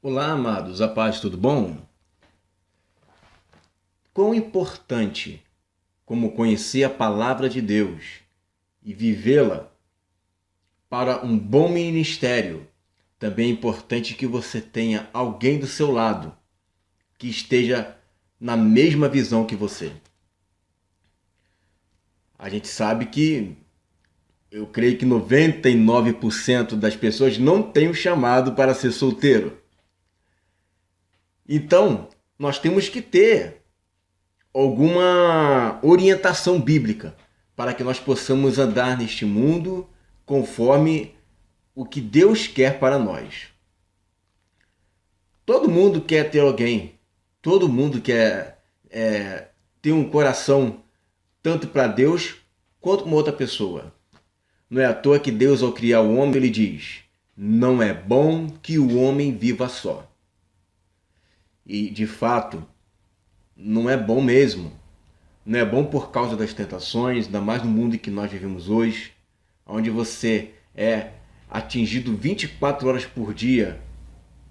Olá, amados, a paz, tudo bom? Quão importante como conhecer a palavra de Deus e vivê-la para um bom ministério. Também é importante que você tenha alguém do seu lado que esteja na mesma visão que você. A gente sabe que, eu creio que 99% das pessoas não têm o chamado para ser solteiro. Então, nós temos que ter alguma orientação bíblica para que nós possamos andar neste mundo conforme o que Deus quer para nós. Todo mundo quer ter alguém, todo mundo quer ter um coração tanto para Deus quanto para outra pessoa. Não é à toa que Deus, ao criar o homem, ele diz: não é bom que o homem viva só. E, de fato, não é bom mesmo. Não é bom por causa das tentações, ainda mais no mundo em que nós vivemos hoje, onde você é atingido 24 horas por dia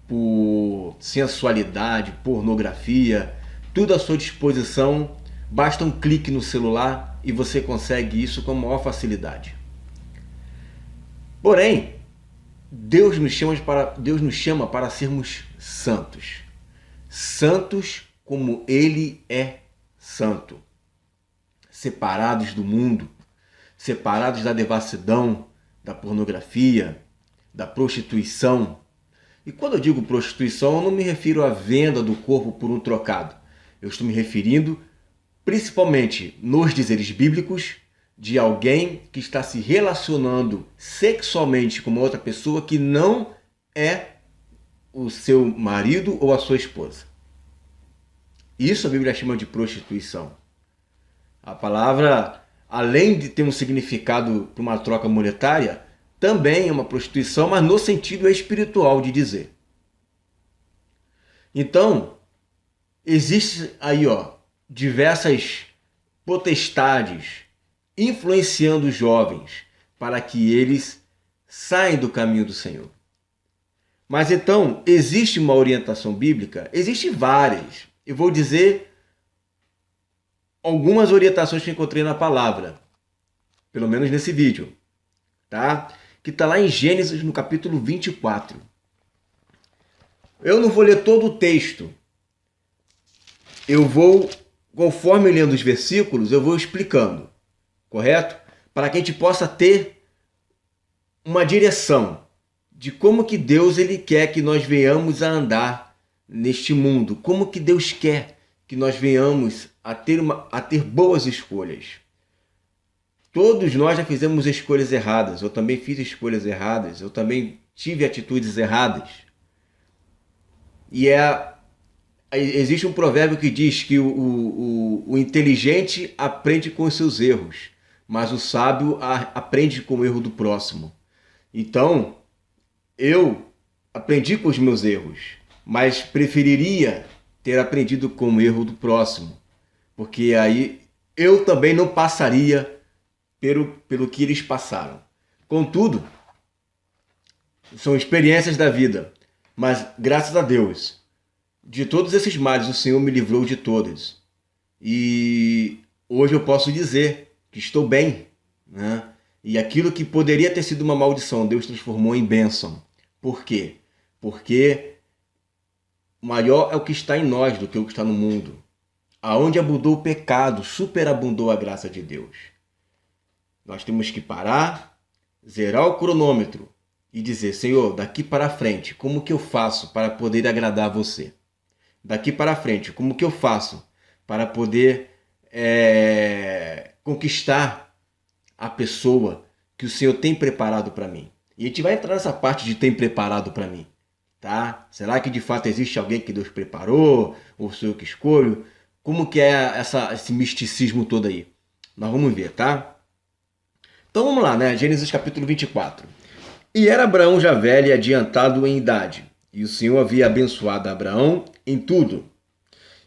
por sensualidade, pornografia, tudo à sua disposição. Basta um clique no celular e você consegue isso com a maior facilidade. Porém, Deus nos chama para sermos santos. Santos como Ele é santo. Separados do mundo, separados da devassidão, da pornografia, da prostituição. E quando eu digo prostituição, eu não me refiro à venda do corpo por um trocado. Eu estou me referindo principalmente nos dizeres bíblicos de alguém que está se relacionando sexualmente com uma outra pessoa que não é o seu marido ou a sua esposa. Isso a Bíblia chama de prostituição. A palavra, além de ter um significado para uma troca monetária, também é uma prostituição, mas no sentido espiritual de dizer. Então, existe aí diversas potestades influenciando os jovens para que eles saiam do caminho do Senhor. Mas então, existe uma orientação bíblica? Existem várias. Eu vou dizer algumas orientações que encontrei na palavra, pelo menos nesse vídeo, tá? Que está lá em Gênesis, no capítulo 24. Eu não vou ler todo o texto. Eu vou, conforme lendo os versículos, eu vou explicando, correto? Para que a gente possa ter uma direção de como que Deus ele quer que nós venhamos a andar neste mundo, como que Deus quer que nós venhamos a ter boas escolhas. Todos nós já fizemos escolhas erradas, eu também fiz escolhas erradas, eu também tive atitudes erradas. E existe um provérbio que diz que o inteligente aprende com os seus erros, mas o sábio aprende com o erro do próximo. Então, eu aprendi com os meus erros, mas preferiria ter aprendido com o erro do próximo, porque aí eu também não passaria pelo que eles passaram. Contudo, são experiências da vida, mas graças a Deus, de todos esses males o Senhor me livrou de todos. E hoje eu posso dizer que estou bem, né? E aquilo que poderia ter sido uma maldição, Deus transformou em bênção. Por quê? Porque maior é o que está em nós do que o que está no mundo. Aonde abundou o pecado, superabundou a graça de Deus. Nós temos que parar, zerar o cronômetro e dizer: Senhor, daqui para frente, como que eu faço para poder agradar a você? Daqui para frente, como que eu faço para poder conquistar a pessoa que o Senhor tem preparado para mim? E a gente vai entrar nessa parte de tem preparado para mim, tá? Será que de fato existe alguém que Deus preparou? Ou sou eu que escolho? Como que é esse misticismo todo aí? Nós vamos ver, tá? Então vamos lá, né? Gênesis capítulo 24. E era Abraão já velho e adiantado em idade, e o Senhor havia abençoado Abraão em tudo.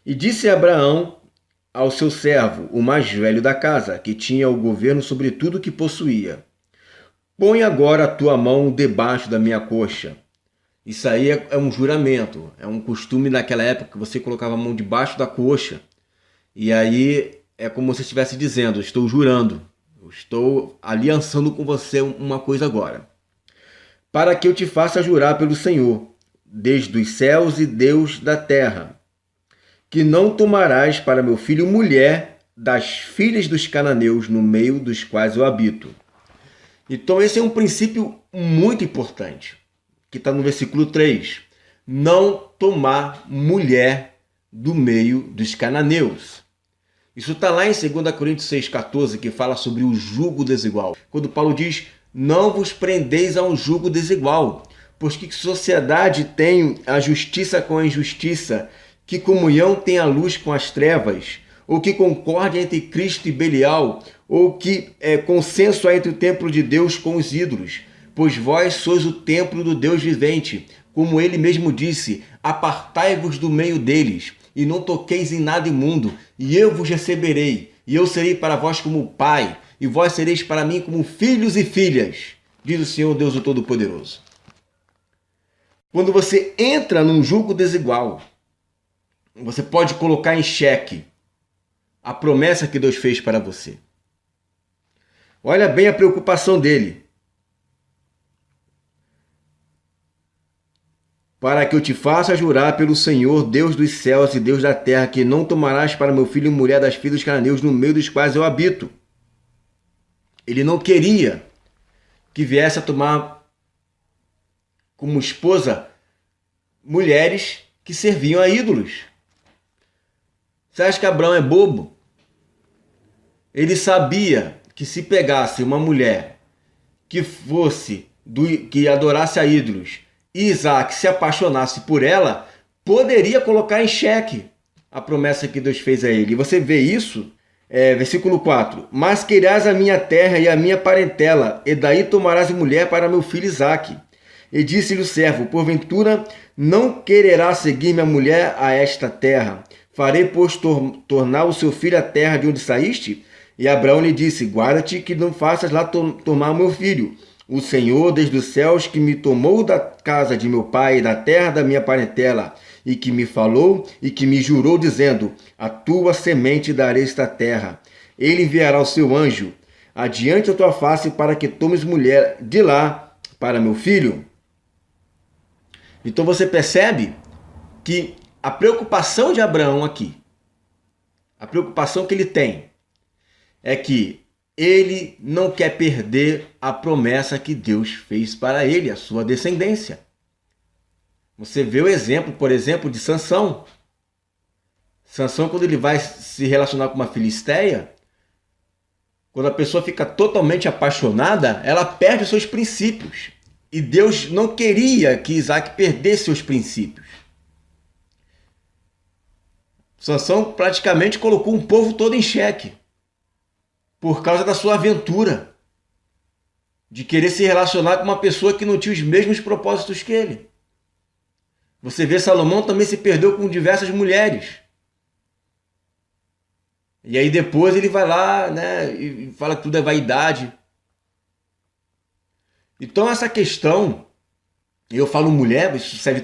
E disse Abraão ao seu servo, o mais velho da casa, que tinha o governo sobre tudo o que possuía: põe agora a tua mão debaixo da minha coxa. Isso aí é um juramento, é um costume naquela época que você colocava a mão debaixo da coxa e aí é como se estivesse dizendo, estou jurando, eu estou aliançando com você uma coisa agora. Para que eu te faça jurar pelo Senhor, desde os céus e Deus da terra, que não tomarás para meu filho mulher das filhas dos cananeus no meio dos quais eu habito. Então esse é um princípio muito importante, que está no versículo 3. Não tomar mulher do meio dos cananeus. Isso está lá em 2 Coríntios 6,14, que fala sobre o jugo desigual. Quando Paulo diz, não vos prendeis a um jugo desigual, pois que sociedade tem a justiça com a injustiça, que comunhão tem a luz com as trevas, ou que concórdia entre Cristo e Belial, ou que consenso há entre o templo de Deus com os ídolos. Pois vós sois o templo do Deus vivente, como ele mesmo disse, apartai-vos do meio deles, e não toqueis em nada imundo, e eu vos receberei, e eu serei para vós como pai, e vós sereis para mim como filhos e filhas, diz o Senhor Deus o Todo-Poderoso. Quando você entra num jugo desigual, você pode colocar em xeque a promessa que Deus fez para você. Olha bem a preocupação dele. Para que eu te faça jurar pelo Senhor, Deus dos céus e Deus da terra, que não tomarás para meu filho mulher das filhas dos cananeus no meio dos quais eu habito. Ele não queria que viesse a tomar como esposa mulheres que serviam a ídolos. Você acha que Abraão é bobo? Ele sabia que se pegasse uma mulher que que adorasse a ídolos e Isaac se apaixonasse por ela, poderia colocar em xeque a promessa que Deus fez a ele. E você vê isso, versículo 4. Mas queirás a minha terra e a minha parentela, e daí tomarás mulher para meu filho Isaque. E disse-lhe o servo, porventura não quererá seguir minha mulher a esta terra? Farei, pois, tornar o seu filho a terra de onde saíste? E Abraão lhe disse, guarda-te que não faças lá tomar o meu filho. O Senhor, desde os céus, que me tomou da casa de meu pai, da terra da minha parentela, e que me falou e que me jurou, dizendo, a tua semente darei esta terra. Ele enviará o seu anjo adiante a tua face para que tomes mulher de lá para meu filho. Então você percebe que a preocupação de Abraão aqui, a preocupação que ele tem, é que ele não quer perder a promessa que Deus fez para ele, a sua descendência. Você vê o exemplo, por exemplo, de Sansão. Sansão, quando ele vai se relacionar com uma filisteia, quando a pessoa fica totalmente apaixonada, ela perde os seus princípios. E Deus não queria que Isaac perdesse seus princípios. Sansão praticamente colocou um povo todo em xeque por causa da sua aventura de querer se relacionar com uma pessoa que não tinha os mesmos propósitos que ele. Você vê, Salomão também se perdeu com diversas mulheres. E aí depois ele vai lá, né, e fala que tudo é vaidade. Então essa questão, eu falo mulher, isso serve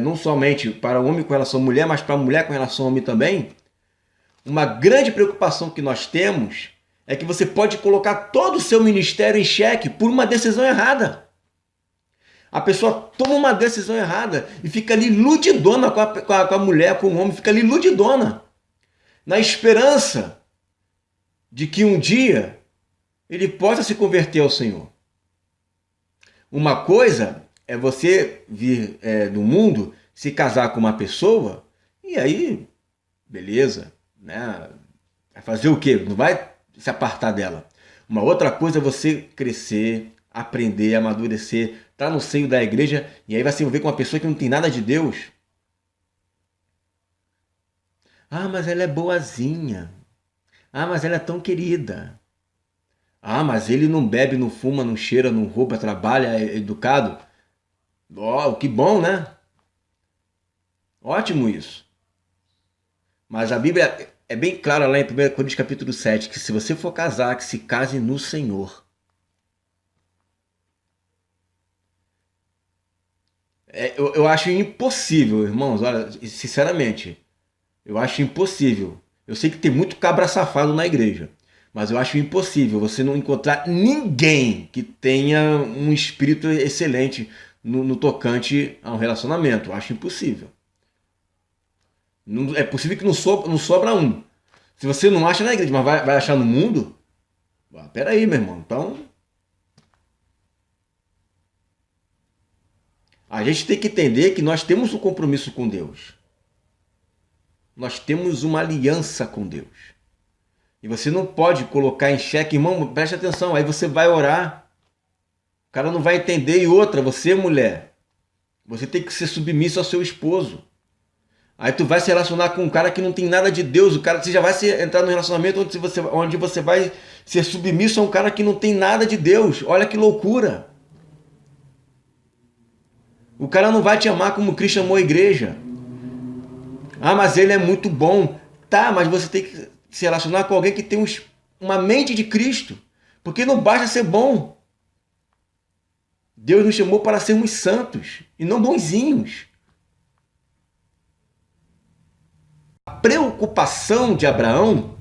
não somente para o homem com relação à mulher, mas para a mulher com relação ao homem também. Uma grande preocupação que nós temos é que você pode colocar todo o seu ministério em xeque por uma decisão errada. A pessoa toma uma decisão errada e fica ali ludidona com a mulher, com o homem, fica ali ludidona, na esperança de que um dia ele possa se converter ao Senhor. Uma coisa é você vir do mundo, se casar com uma pessoa, e aí, beleza, né? Vai fazer o quê? Não vai se apartar dela. Uma outra coisa é você crescer, aprender, amadurecer, estar no seio da igreja, e aí vai se envolver com uma pessoa que não tem nada de Deus. Ah, mas ela é boazinha. Ah, mas ela é tão querida. Ah, mas ele não bebe, não fuma, não cheira, não rouba, trabalha, é educado. Oh, que bom, né? Ótimo isso. Mas a Bíblia é bem clara lá em 1 Coríntios capítulo 7, que se você for casar, que se case no Senhor. Eu acho impossível, irmãos, olha, sinceramente, eu acho impossível. Eu sei que tem muito cabra safado na igreja, mas eu acho impossível você não encontrar ninguém que tenha um espírito excelente no tocante a um relacionamento. Eu acho impossível. É possível que não sobra um. Se você não acha na igreja, mas vai achar no mundo? Peraí, meu irmão. Então, a gente tem que entender que nós temos um compromisso com Deus. Nós temos uma aliança com Deus. E você não pode colocar em xeque, irmão, preste atenção, aí você vai orar. O cara não vai entender. E outra, você, mulher, você tem que ser submisso ao seu esposo. Aí tu vai se relacionar com um cara que não tem nada de Deus. O cara, você já vai entrar num relacionamento onde você vai ser submisso a um cara que não tem nada de Deus. Olha que loucura. O cara não vai te amar como Cristo amou a igreja. Ah, mas ele é muito bom. Tá, mas você tem que se relacionar com alguém que tem uma mente de Cristo. Porque não basta ser bom. Deus nos chamou para sermos santos e não bonzinhos. A preocupação de Abraão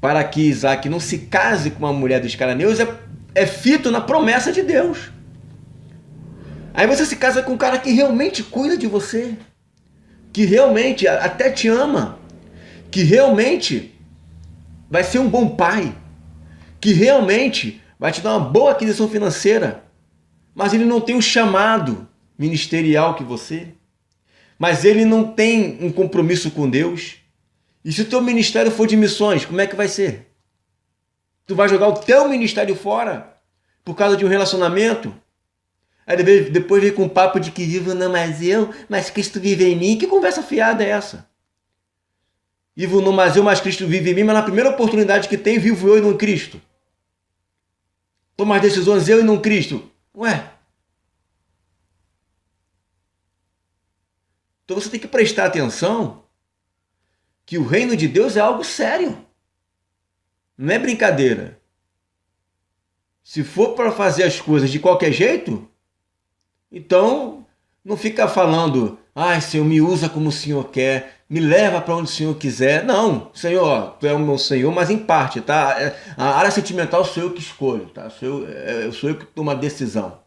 para que Isaac não se case com uma mulher dos cananeus é fito na promessa de Deus. Aí você se casa com um cara que realmente cuida de você, que realmente até te ama, que realmente vai ser um bom pai, que realmente vai te dar uma boa aquisição financeira, mas ele não tem um chamado ministerial que você, mas ele não tem um compromisso com Deus. E se o teu ministério for de missões, como é que vai ser? Tu vai jogar o teu ministério fora por causa de um relacionamento? Aí depois vem com um papo de que vivo não mais eu, mas Cristo vive em mim. Que conversa fiada é essa? Vivo não mais eu, mas Cristo vive em mim, mas na primeira oportunidade que tem, vivo eu e não Cristo. Tomo as decisões eu e não Cristo. Ué? Então você tem que prestar atenção que o reino de Deus é algo sério. Não é brincadeira. Se for para fazer as coisas de qualquer jeito, então não fica falando, ai, Senhor, me usa como o Senhor quer, me leva para onde o Senhor quiser. Não, Senhor, tu é o meu Senhor, mas em parte, tá? A área sentimental sou eu que escolho, tá? Sou eu que tomo a decisão.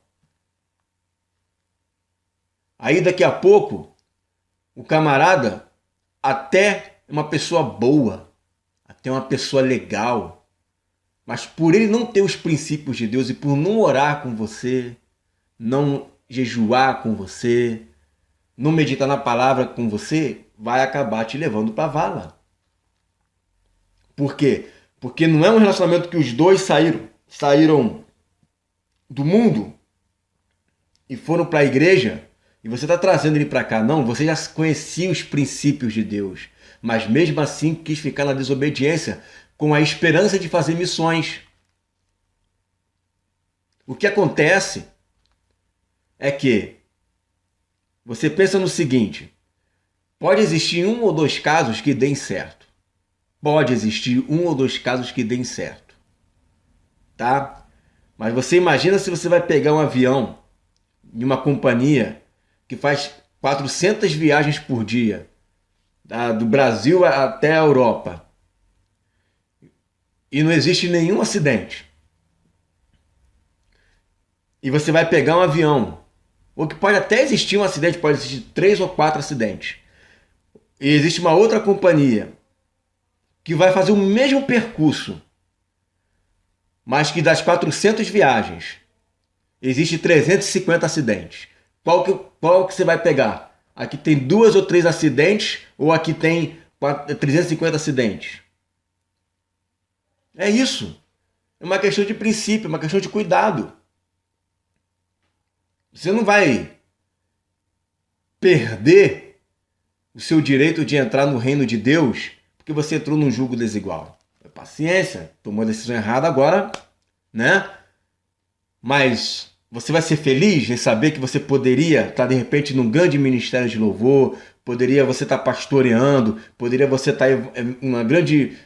Aí daqui a pouco, o camarada até é uma pessoa boa, até uma pessoa legal, mas por ele não ter os princípios de Deus e por não orar com você, não jejuar com você, não meditar na palavra com você, vai acabar te levando para a vala. Por quê? Porque não é um relacionamento que os dois saíram do mundo e foram para a igreja e você está trazendo ele para cá. Não, você já conhecia os princípios de Deus, mas mesmo assim quis ficar na desobediência com a esperança de fazer missões. O que acontece é que você pensa no seguinte, pode existir um ou dois casos que deem certo. Pode existir um ou dois casos que deem certo. Tá? Mas você imagina se você vai pegar um avião de uma companhia que faz 400 viagens por dia, do Brasil até a Europa, e não existe nenhum acidente. E você vai pegar um avião, ou que pode até existir um acidente, pode existir 3 ou 4 acidentes. E existe uma outra companhia que vai fazer o mesmo percurso, mas que das 400 viagens, existe 350 acidentes. Qual que você vai pegar? Aqui tem 2 ou 3 acidentes ou aqui tem 350 acidentes? É isso. É uma questão de princípio, é uma questão de cuidado. Você não vai perder o seu direito de entrar no reino de Deus porque você entrou num jugo desigual. Paciência, tomou a decisão errada agora, né? Mas você vai ser feliz em saber que você poderia estar, de repente, num grande ministério de louvor, poderia você estar pastoreando, poderia você estar em uma grande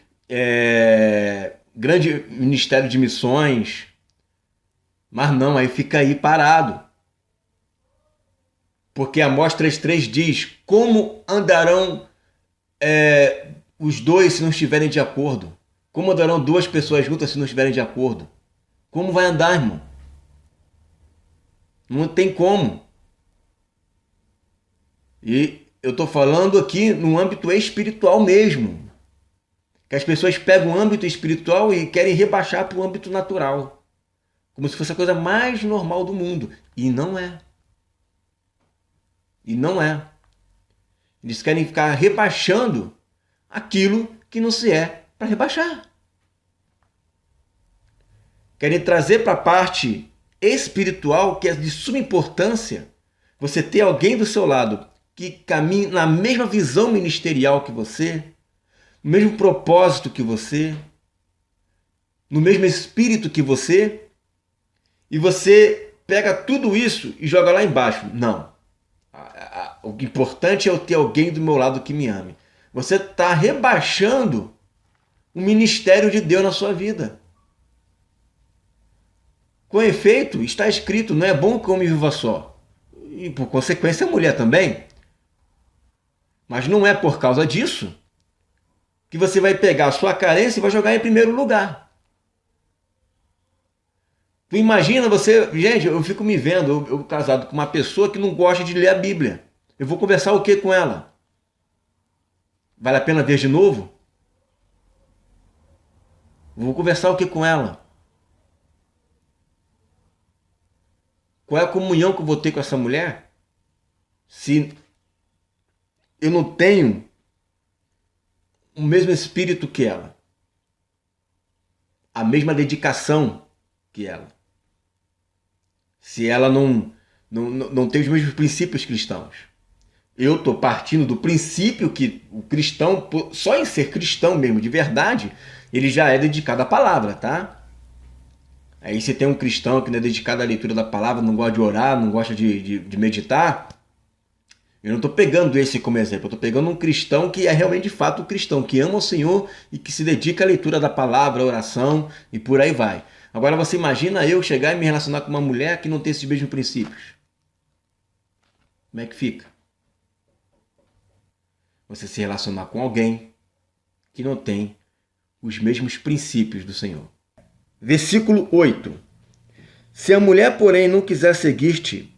ministério de missões, mas não, aí fica aí parado. Porque Amós 3,3 diz: como andarão os dois se não estiverem de acordo? Como andarão duas pessoas juntas se não estiverem de acordo? Como vai andar, irmão? Não tem como. E eu estou falando aqui no âmbito espiritual mesmo. Que as pessoas pegam o âmbito espiritual e querem rebaixar para o âmbito natural. Como se fosse a coisa mais normal do mundo. E não é. E não é. Eles querem ficar rebaixando aquilo que não se é para rebaixar. Querem trazer para a parte espiritual, que é de suma importância, você ter alguém do seu lado que caminhe na mesma visão ministerial que você, no mesmo propósito que você, no mesmo espírito que você, e você pega tudo isso e joga lá embaixo. Não. O importante é eu ter alguém do meu lado que me ame. Você está rebaixando o ministério de Deus na sua vida. Com efeito, está escrito: não é bom que o homem viva só. E por consequência a mulher também. Mas não é por causa disso que você vai pegar a sua carência e vai jogar em primeiro lugar. Tu imagina você... Gente, eu fico me vendo, eu casado com uma pessoa que não gosta de ler a Bíblia. Eu vou conversar o que com ela? Vale a pena ver de novo? Vou conversar o que com ela? Qual é a comunhão que eu vou ter com essa mulher? Se eu não tenho o mesmo espírito que ela, a mesma dedicação que ela, se ela não tem os mesmos princípios cristãos. Eu estou partindo do princípio que o cristão, só em ser cristão mesmo, de verdade, ele já é dedicado à palavra, tá? Aí você tem um cristão que não é dedicado à leitura da palavra, não gosta de orar, não gosta de meditar. Eu não estou pegando esse como exemplo, eu estou pegando um cristão que é realmente de fato um cristão, que ama o Senhor e que se dedica à leitura da palavra, à oração e por aí vai. Agora você imagina eu chegar e me relacionar com uma mulher que não tem esses mesmos princípios. Como é que fica? Você se relacionar com alguém que não tem os mesmos princípios do Senhor. Versículo 8. Se a mulher, porém, não quiser seguir-te,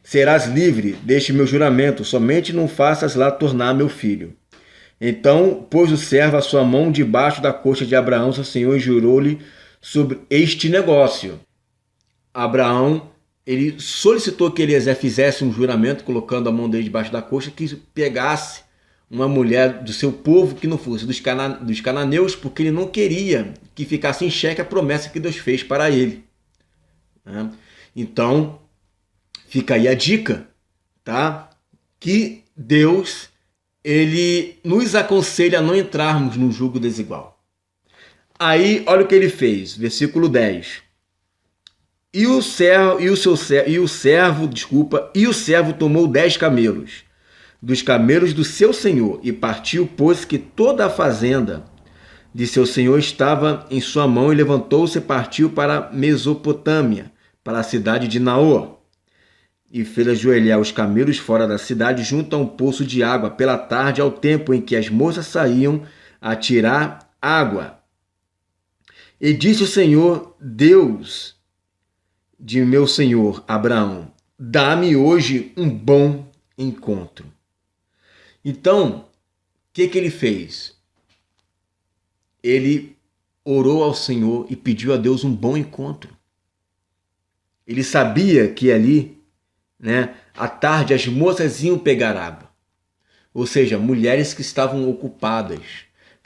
serás livre deste meu juramento, somente não faças lá tornar meu filho. Então pôs o servo a sua mão debaixo da coxa de Abraão, seu senhor, e jurou-lhe sobre este negócio. Abraão, ele solicitou que Eliezer fizesse um juramento, colocando a mão dele debaixo da coxa, que pegasse uma mulher do seu povo que não fosse dos cananeus, porque ele não queria que ficasse em xeque a promessa que Deus fez para ele. Então, fica aí a dica, tá? Que Deus, ele nos aconselha a não entrarmos num jugo desigual. Aí, olha o que ele fez, versículo 10. E o servo tomou 10 camelos dos camelos do seu senhor e partiu, pois que toda a fazenda de seu senhor estava em sua mão, e levantou-se e partiu para Mesopotâmia, para a cidade de Naor. E fez ajoelhar os camelos fora da cidade, junto a um poço de água, pela tarde, ao tempo em que as moças saíam a tirar água. E disse o Senhor, Deus de meu senhor Abraão: dá-me hoje um bom encontro. Então, o que ele fez? Ele orou ao Senhor e pediu a Deus um bom encontro. Ele sabia que ali, à tarde, as moças iam pegar água. Ou seja, mulheres que estavam ocupadas,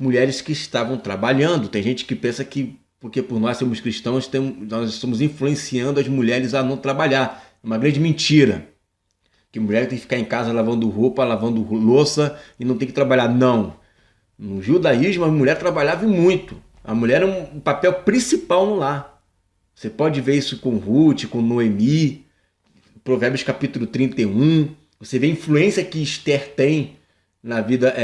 mulheres que estavam trabalhando. Tem gente que pensa que, porque por nós sermos cristãos, nós estamos influenciando as mulheres a não trabalhar. É uma grande mentira. Que mulher tem que ficar em casa lavando roupa, lavando louça e não tem que trabalhar. Não. No judaísmo, a mulher trabalhava muito. A mulher é um papel principal no lar. Você pode ver isso com Ruth, com Noemi, Provérbios capítulo 31. Você vê a influência que Esther tem na vida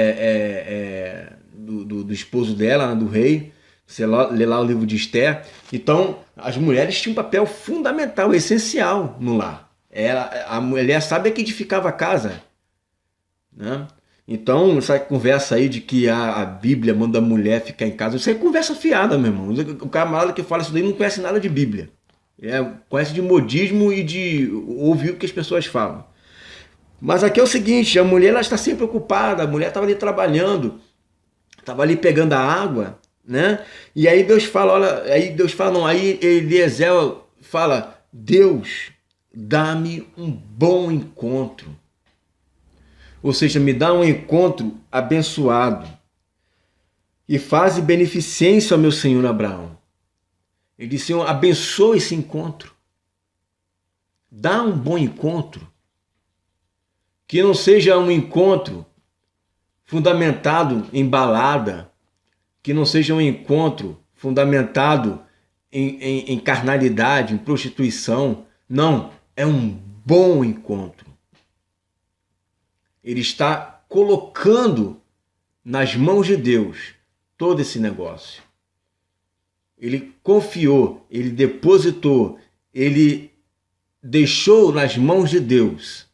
do esposo dela, do rei. Você lê lá o livro de Esther. Então, as mulheres tinham um papel fundamental, essencial no lar. A mulher sabe que edificava a casa, né? Então, essa conversa aí de que a Bíblia manda a mulher ficar em casa, isso é conversa fiada, meu irmão. O camarada que fala isso daí não conhece nada de Bíblia. Conhece de modismo e de ouvir o que as pessoas falam. Mas aqui é o seguinte, a mulher ela está sempre ocupada, a mulher estava ali trabalhando, estava ali pegando a água, né? E aí Deus fala, olha, aí Eliezer fala, Deus, dá-me um bom encontro. Ou seja, me dá um encontro abençoado. E faze beneficência ao meu senhor Abraão. Ele disse, Senhor, abençoa esse encontro. Dá um bom encontro. Que não seja um encontro fundamentado em balada, que não seja um encontro fundamentado em carnalidade, em prostituição. Não, é um bom encontro. Ele está colocando nas mãos de Deus todo esse negócio. Ele confiou, ele depositou, ele deixou nas mãos de Deus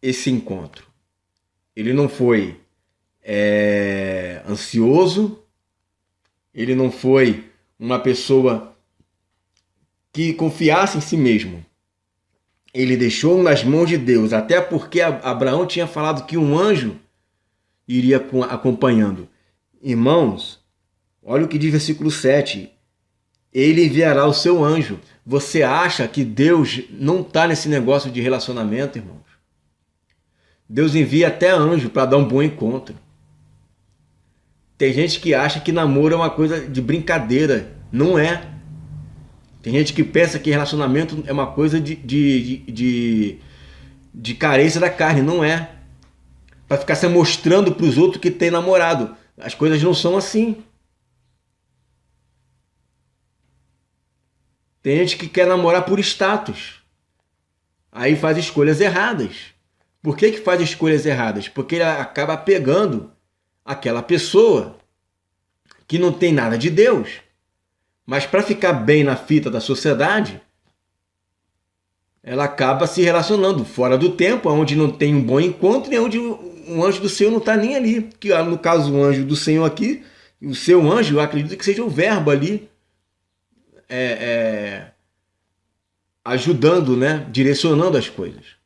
esse encontro. Ele não foi ansioso, ele não foi uma pessoa que confiasse em si mesmo. Ele deixou nas mãos de Deus, até porque Abraão tinha falado que um anjo iria acompanhando. Irmãos, olha o que diz versículo 7. Ele enviará o seu anjo. Você acha que Deus não está nesse negócio de relacionamento, irmãos? Deus envia até anjo para dar um bom encontro. Tem gente que acha que namoro é uma coisa de brincadeira. Não é. Tem gente que pensa que relacionamento é uma coisa de carência da carne. Não é. Para ficar se mostrando para os outros que tem namorado. As coisas não são assim. Tem gente que quer namorar por status. Aí faz escolhas erradas. Por que faz escolhas erradas? Porque ele acaba pegando aquela pessoa que não tem nada de Deus. Mas para ficar bem na fita da sociedade, ela acaba se relacionando fora do tempo, onde não tem um bom encontro e onde o anjo do Senhor não está nem ali. Que, no caso, o anjo do Senhor aqui, o seu anjo, eu acredito que seja o verbo ali, ajudando, né? Direcionando as coisas.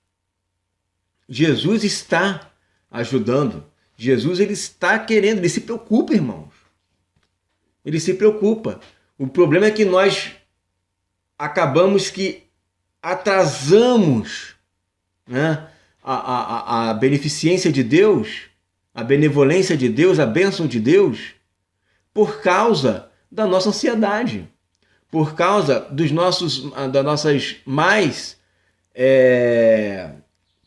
Jesus está ajudando. Jesus ele está querendo, ele se preocupa, irmãos. Ele se preocupa. O problema é que nós acabamos que atrasamos, né, a beneficência de Deus, a benevolência de Deus, a bênção de Deus, por causa da nossa ansiedade, por causa das nossas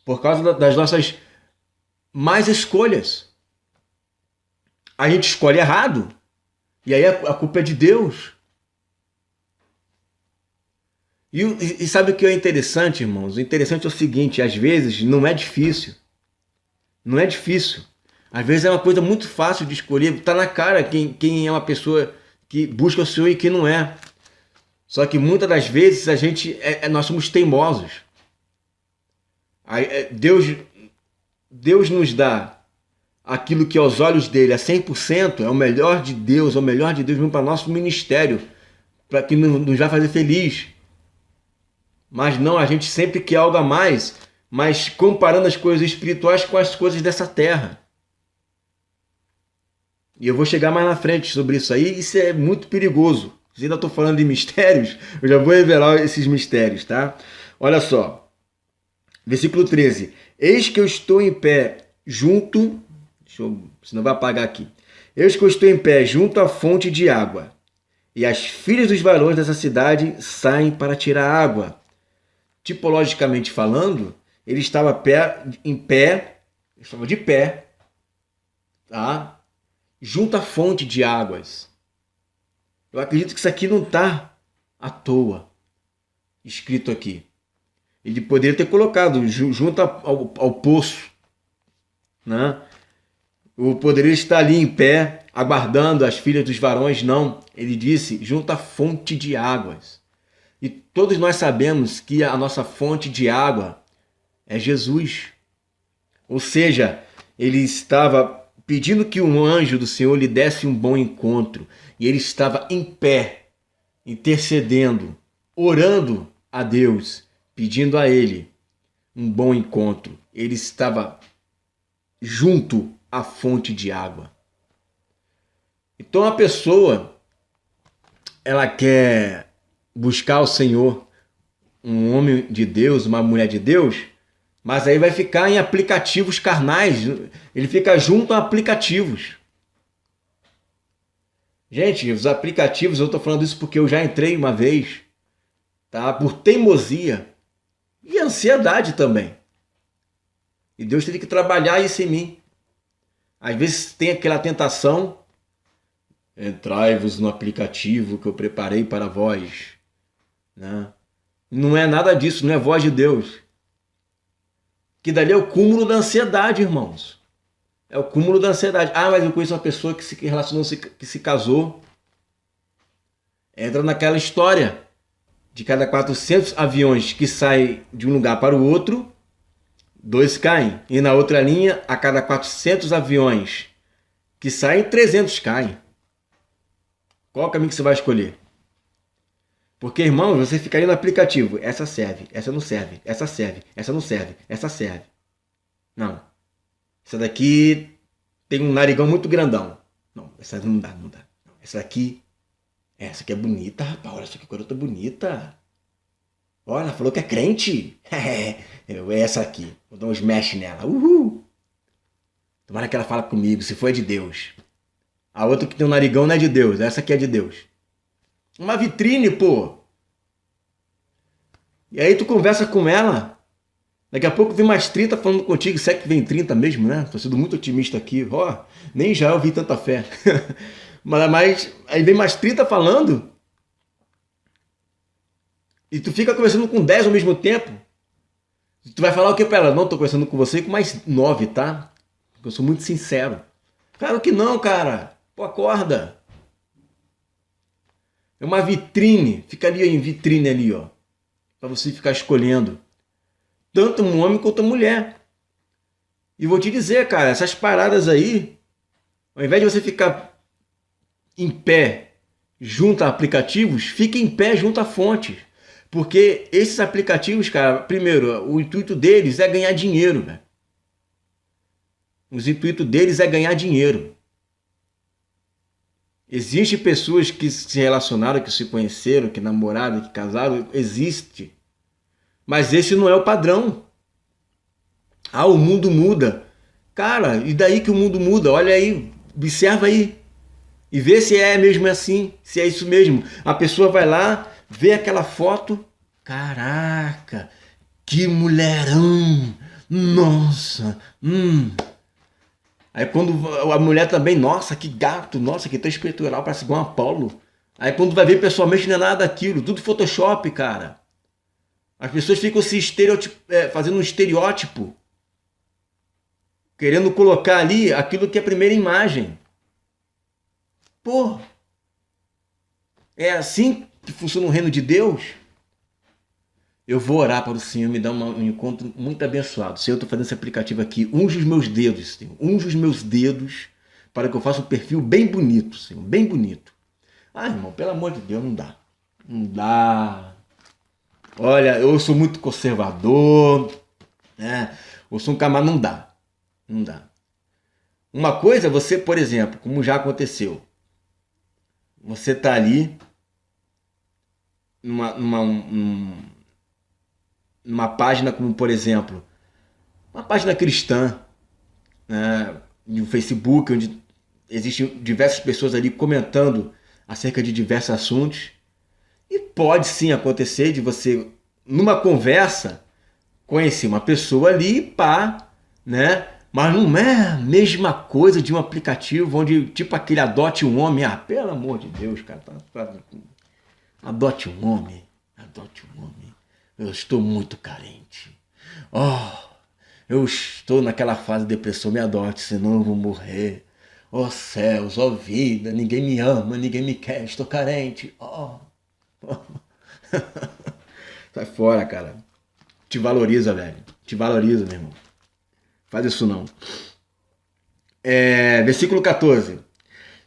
por causa das nossas más escolhas. A gente escolhe errado, e aí a culpa é de Deus. E sabe o que é interessante, irmãos? O interessante é o seguinte, às vezes não é difícil. Não é difícil. Às vezes é uma coisa muito fácil de escolher. Está na cara quem é uma pessoa que busca o Senhor e quem não é. Só que muitas das vezes nós somos teimosos. Deus nos dá aquilo que aos olhos dele é 100%, é o melhor de Deus, mesmo para nosso ministério, para que nos vai fazer feliz. Mas não, a gente sempre quer algo a mais, mas comparando as coisas espirituais com as coisas dessa terra. E eu vou chegar mais na frente sobre isso aí, isso é muito perigoso. Se ainda estou falando de mistérios, eu já vou revelar esses mistérios, tá? Olha só, versículo 13. Eis que eu estou em pé junto, senão vai apagar aqui. Eis que eu estou em pé junto à fonte de água, e as filhas dos varões dessa cidade saem para tirar água. Tipologicamente falando, ele estava estava de pé, tá? Junto à fonte de águas. Eu acredito que isso aqui não está à toa escrito aqui. Ele poderia ter colocado junto ao poço, né? Ou poderia estar ali em pé, aguardando as filhas dos varões. Não, ele disse junto à fonte de águas. E todos nós sabemos que a nossa fonte de água é Jesus. Ou seja, ele estava pedindo que um anjo do Senhor lhe desse um bom encontro. E ele estava em pé, intercedendo, orando a Deus, pedindo a ele um bom encontro. Ele estava junto à fonte de água. Então a pessoa, ela quer buscar o Senhor, um homem de Deus, uma mulher de Deus, mas aí vai ficar em aplicativos carnais. Ele fica junto a aplicativos. Gente, os aplicativos, eu estou falando isso porque eu já entrei uma vez, tá? Por teimosia e ansiedade também. E Deus teve que trabalhar isso em mim. Às vezes tem aquela tentação, entrai-vos no aplicativo que eu preparei para vós. Né? Não é nada disso, não é voz de Deus. Que dali é o cúmulo da ansiedade, irmãos. É o cúmulo da ansiedade. Ah, mas eu conheço uma pessoa que se relacionou, que se casou. Entra naquela história de cada 400 aviões que saem de um lugar para o outro, 2 caem. E na outra linha, a cada 400 aviões que saem, 300 caem. Qual o caminho que você vai escolher? Porque, irmão, você ficaria no aplicativo. Essa serve, essa não serve, essa serve, essa não serve, essa serve. Não. Essa daqui tem um narigão muito grandão. Não, essa não dá, não dá. Essa aqui é bonita, rapaz. Olha essa que garota bonita. Olha, ela falou que é crente. É essa aqui. Vou dar um smash nela. Uhul. Tomara que ela fale comigo, se for de Deus. A outra que tem um narigão não é de Deus. Essa aqui é de Deus. Uma vitrine, pô. E aí tu conversa com ela. Daqui a pouco vem mais 30 falando contigo. Será que vem 30 mesmo, né? Tô sendo muito otimista aqui. Ó, nem já eu vi tanta fé. Mas aí vem mais 30 falando. E tu fica conversando com 10 ao mesmo tempo. Tu vai falar o que pra ela? Não, tô conversando com você com mais 9, tá? Porque eu sou muito sincero. Claro que não, cara. Pô, acorda. É uma vitrine. Fica ali em vitrine ali, ó. Pra você ficar escolhendo. Tanto um homem quanto uma mulher. E vou te dizer, cara, essas paradas aí, ao invés de você ficar em pé junto a aplicativos, fique em pé junto a fontes. Porque esses aplicativos, cara, primeiro, o intuito deles é ganhar dinheiro, velho. O intuito deles é ganhar dinheiro. Existem pessoas que se relacionaram, que se conheceram, que namoraram, que casaram, existe. Mas esse não é o padrão. Ah, o mundo muda. Cara, e daí que o mundo muda? Olha aí, observa aí. E vê se é mesmo assim, se é isso mesmo. A pessoa vai lá, vê aquela foto. Caraca, que mulherão. Nossa, Aí quando a mulher também, nossa, que gato, nossa, que tão espiritual, parece igual um Apolo. Aí quando vai ver pessoalmente não é nada daquilo, tudo Photoshop, cara. As pessoas ficam se fazendo um estereótipo, querendo colocar ali aquilo que é a primeira imagem. Pô, é assim que funciona o reino de Deus? Eu vou orar para o Senhor me dar um encontro muito abençoado. Senhor, eu estou fazendo esse aplicativo aqui. Unge os meus dedos, Senhor. Unge os meus dedos para que eu faça um perfil bem bonito, Senhor. Bem bonito. Ah, irmão, pelo amor de Deus, não dá. Não dá. Olha, eu sou muito conservador, né? Eu sou um camarada, não dá. Não dá. Uma coisa, você, por exemplo, como já aconteceu, você está ali numa página como, por exemplo, uma página cristã, né, no Facebook, onde existem diversas pessoas ali comentando acerca de diversos assuntos. E pode sim acontecer de você, numa conversa, conhecer uma pessoa ali, pá, né? Mas não é a mesma coisa de um aplicativo onde, tipo aquele adote um homem. Ah, pelo amor de Deus, cara. Adote um homem. Adote um homem. Eu estou muito carente. Oh, eu estou naquela fase de depressão. Me adote, senão eu vou morrer. Oh céus, oh vida, ninguém me ama, ninguém me quer, estou carente. Oh. Sai fora, cara. Te valoriza, velho. Te valoriza, meu irmão. Faz isso não. Versículo 14.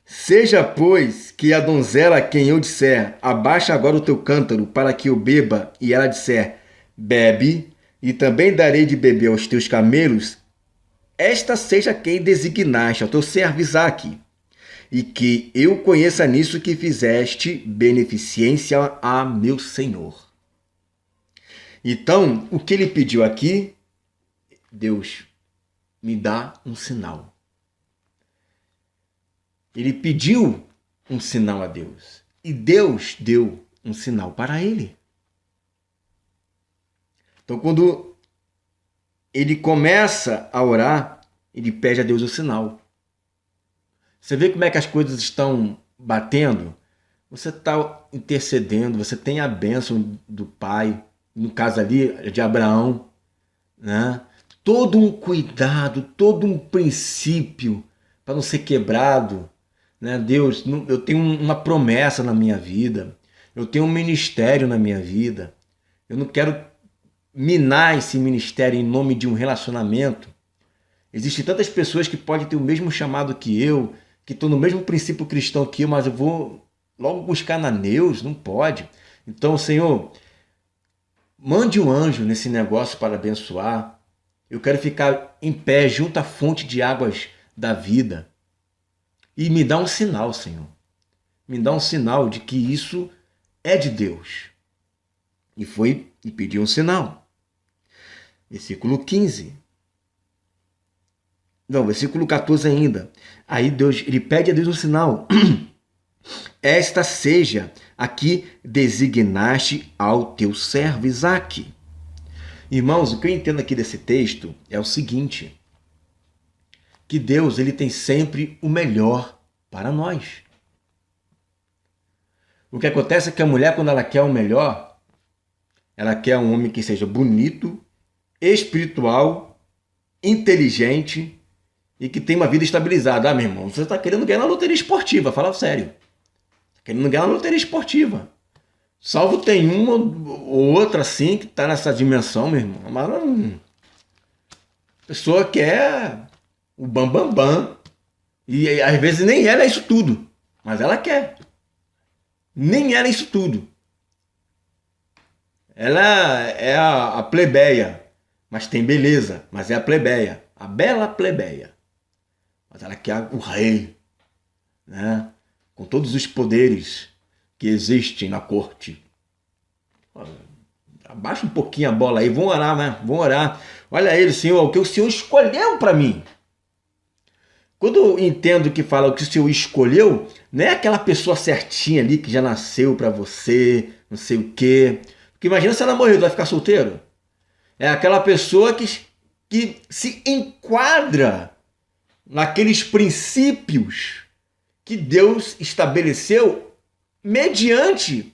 Seja, pois, que a donzela a quem eu disser, abaixa agora o teu cântaro, para que eu beba, e ela disser, bebe, e também darei de beber aos teus camelos, esta seja quem designaste ao teu servo Isaque, e que eu conheça nisso que fizeste beneficência a meu Senhor. Então, o que ele pediu aqui? Deus, me dá um sinal. Ele pediu um sinal a Deus. E Deus deu um sinal para ele. Então, quando ele começa a orar, ele pede a Deus o sinal. Você vê como é que as coisas estão batendo? Você está intercedendo, você tem a bênção do Pai, no caso ali de Abraão, né? Todo um cuidado, todo um princípio para não ser quebrado, né? Deus, eu tenho uma promessa na minha vida, eu tenho um ministério na minha vida, eu não quero minar esse ministério em nome de um relacionamento. Existem tantas pessoas que podem ter o mesmo chamado que eu, que estão no mesmo princípio cristão que eu, mas eu vou logo buscar na Neus, não pode. Então, Senhor, mande um anjo nesse negócio para abençoar. Eu quero ficar em pé junto à fonte de águas da vida. E me dá um sinal, Senhor. Me dá um sinal de que isso é de Deus. E foi e pediu um sinal. Versículo 15. Não, versículo 14 ainda. Aí Deus, ele pede a Deus um sinal. Esta seja a que designaste ao teu servo Isaque. Irmãos, o que eu entendo aqui desse texto é o seguinte, que Deus, ele tem sempre o melhor para nós. O que acontece é que a mulher, quando ela quer o melhor, ela quer um homem que seja bonito, espiritual, inteligente e que tenha uma vida estabilizada. Ah, meu irmão, você está querendo ganhar na loteria esportiva, fala sério. Está querendo ganhar na loteria esportiva. Salvo tem uma ou outra assim que está nessa dimensão, meu irmão. Mas a pessoa quer o bam, bam, bam. E às vezes nem ela é isso tudo. Mas ela quer. Nem ela é isso tudo. Ela é a plebeia. Mas tem beleza. Mas é a plebeia. A bela plebeia. Mas ela quer o rei. Né? Com todos os poderes que existem na corte. Abaixa um pouquinho a bola aí. Vamos orar, né? Vamos orar. Olha ele, Senhor, o que o Senhor escolheu para mim. Quando eu entendo que fala o que o Senhor escolheu, não é aquela pessoa certinha ali que já nasceu para você, não sei o quê. Porque imagina se ela morreu, tu vai ficar solteiro? É aquela pessoa que se enquadra naqueles princípios que Deus estabeleceu mediante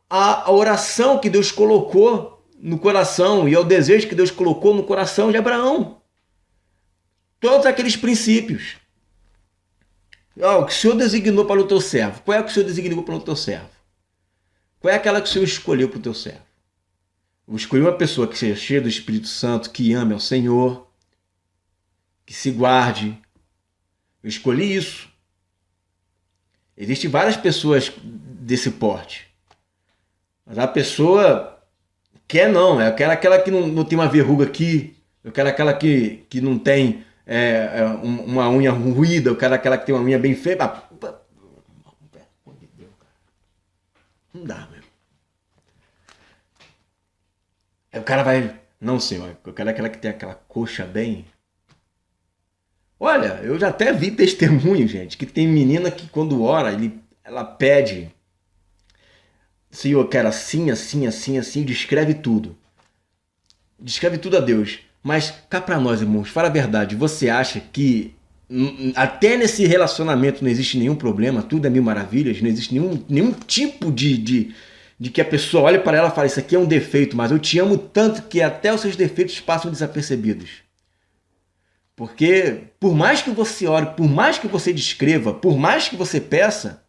a oração que Deus colocou no coração e ao desejo que Deus colocou no coração de Abraão. Todos aqueles princípios. O que o Senhor designou para o teu servo. Qual é o que o Senhor designou para o teu servo? Qual é aquela que o Senhor escolheu para o teu servo? Eu escolhi uma pessoa que seja cheia do Espírito Santo, que ame ao Senhor, que se guarde. Eu escolhi isso. Existem várias pessoas desse porte. Mas a pessoa quer não. Eu quero aquela que não tem uma verruga aqui. Eu quero aquela que não tem uma unha ruída. Eu quero aquela que tem uma unha bem feia. Não dá, meu. Aí o cara vai... Não, senhor. Eu quero aquela que tem aquela coxa bem... Olha, eu já até vi testemunho, gente, que tem menina que quando ora, ela pede... Senhor, eu quero assim, assim, assim, assim, descreve tudo. Descreve tudo a Deus. Mas cá pra nós, irmãos, fala a verdade. Você acha que até nesse relacionamento não existe nenhum problema, tudo é mil maravilhas, não existe nenhum tipo de que a pessoa olhe para ela e fale, isso aqui é um defeito, mas eu te amo tanto que até os seus defeitos passam desapercebidos. Porque por mais que você ore, por mais que você descreva, por mais que você peça,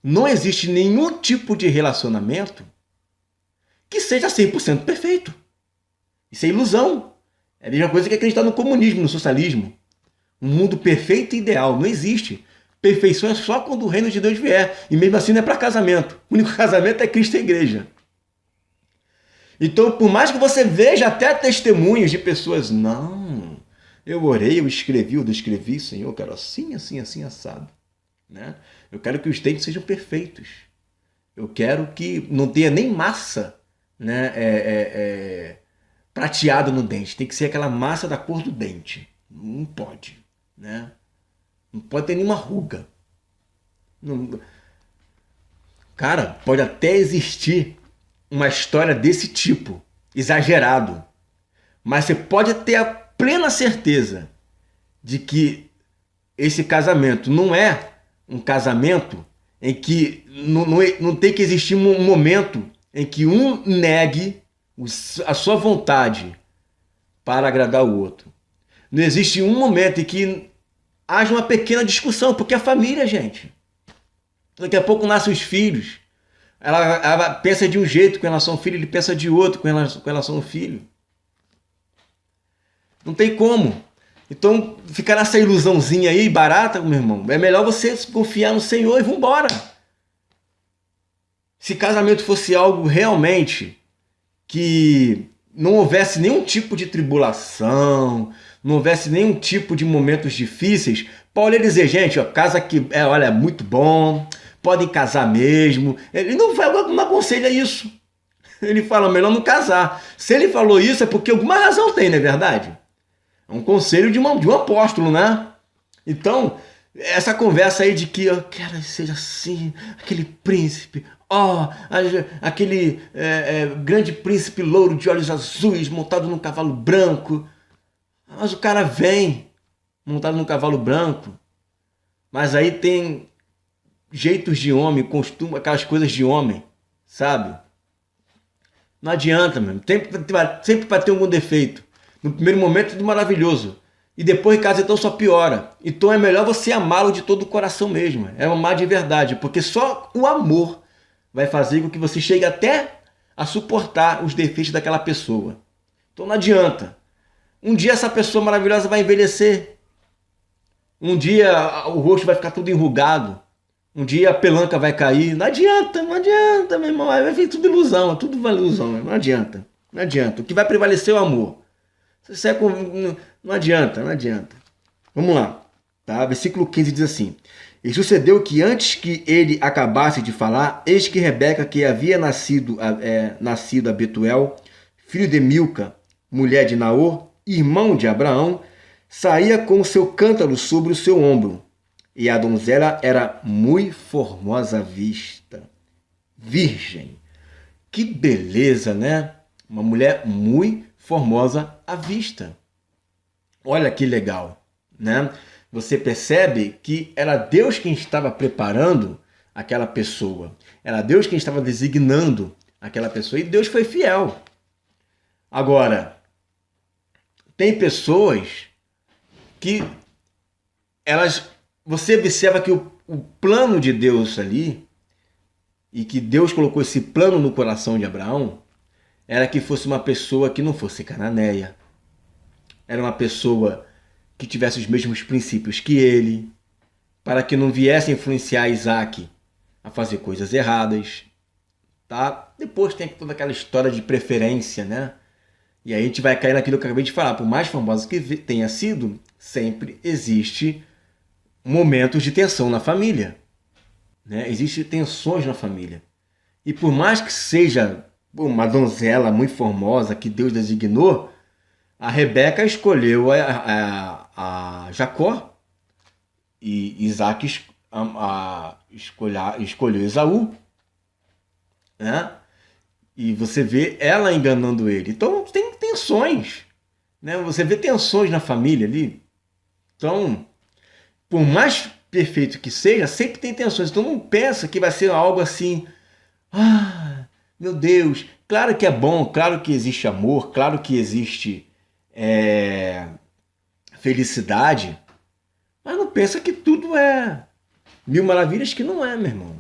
não existe nenhum tipo de relacionamento que seja 100% perfeito. Isso é ilusão. É a mesma coisa que acreditar no comunismo, no socialismo. Um mundo perfeito e ideal. Não existe. Perfeição é só quando o reino de Deus vier. E mesmo assim não é para casamento. O único casamento é Cristo e a igreja. Então, por mais que você veja até testemunhos de pessoas, não, eu orei, eu escrevi, eu descrevi, Senhor, eu quero assim, assim, assim, assado. Né? Eu quero que os dentes sejam perfeitos. Eu quero que não tenha nem massa, né, prateada no dente. Tem que ser aquela massa da cor do dente. Não pode. Né? Não pode ter nenhuma ruga. Não... Cara, pode até existir uma história desse tipo, exagerado. Mas você pode ter a plena certeza de que esse casamento não é um casamento em que não tem que existir um momento em que um negue a sua vontade para agradar o outro. Não existe um momento em que haja uma pequena discussão, porque é família, gente. Daqui a pouco nascem os filhos. Ela pensa de um jeito com relação ao filho, ele pensa de outro com relação ao filho. Não tem como. Então, ficar nessa ilusãozinha aí, barata, meu irmão, é melhor você confiar no Senhor e vambora. Se casamento fosse algo realmente que não houvesse nenhum tipo de tribulação, não houvesse nenhum tipo de momentos difíceis, Paulo ia dizer, gente, ó, casa que olha, é muito bom, podem casar mesmo. Ele não aconselha isso. Ele fala, melhor não casar. Se ele falou isso é porque alguma razão tem, não é verdade? É um conselho de um apóstolo, né? Então, essa conversa aí de que eu quero que seja assim, aquele príncipe, aquele grande príncipe louro de olhos azuis montado num cavalo branco. Mas o cara vem montado num cavalo branco, mas aí tem jeitos de homem, costume, aquelas coisas de homem, sabe? Não adianta, mesmo. Sempre vai ter algum defeito. No primeiro momento tudo maravilhoso. E depois em casa então só piora. Então é melhor você amá-lo de todo o coração mesmo. É amar de verdade. Porque só o amor vai fazer com que você chegue até a suportar os defeitos daquela pessoa. Então não adianta. Um dia essa pessoa maravilhosa vai envelhecer. Um dia o rosto vai ficar tudo enrugado. Um dia a pelanca vai cair. Não adianta, meu irmão. Vai vir tudo ilusão, tudo ilusão. Não adianta. Não adianta. O que vai prevalecer é o amor. Não adianta. Vamos lá. Tá? Versículo 15 diz assim. E sucedeu que antes que ele acabasse de falar, eis que Rebeca, que havia nascido a Betuel, filho de Milca, mulher de Naor, irmão de Abraão, saía com o seu cântaro sobre o seu ombro. E a donzela era muito formosa à vista. Virgem. Que beleza, né? Uma mulher muito formosa à vista. Olha que legal, né? Você percebe que era Deus quem estava preparando aquela pessoa. Era Deus quem estava designando aquela pessoa e Deus foi fiel. Agora, tem pessoas que você observa que o plano de Deus ali, e que Deus colocou esse plano no coração de Abraão, era que fosse uma pessoa que não fosse cananeia. Era uma pessoa que tivesse os mesmos princípios que ele, para que não viesse a influenciar Isaac a fazer coisas erradas. Tá? Depois tem toda aquela história de preferência, né? E aí a gente vai cair naquilo que eu acabei de falar. Por mais famosa que tenha sido, sempre existe momentos de tensão na família. Né? Existem tensões na família. E por mais que seja uma donzela muito formosa que Deus designou, a Rebeca escolheu a Jacó e Isaac escolheu Esaú. Né? E você vê ela enganando ele. Então tem tensões. Né? Você vê tensões na família ali. Então, por mais perfeito que seja, sempre tem tensões. Então não pensa que vai ser algo assim, meu Deus, claro que é bom, claro que existe amor, claro que existe felicidade, mas não pensa que tudo é mil maravilhas, que não é, meu irmão.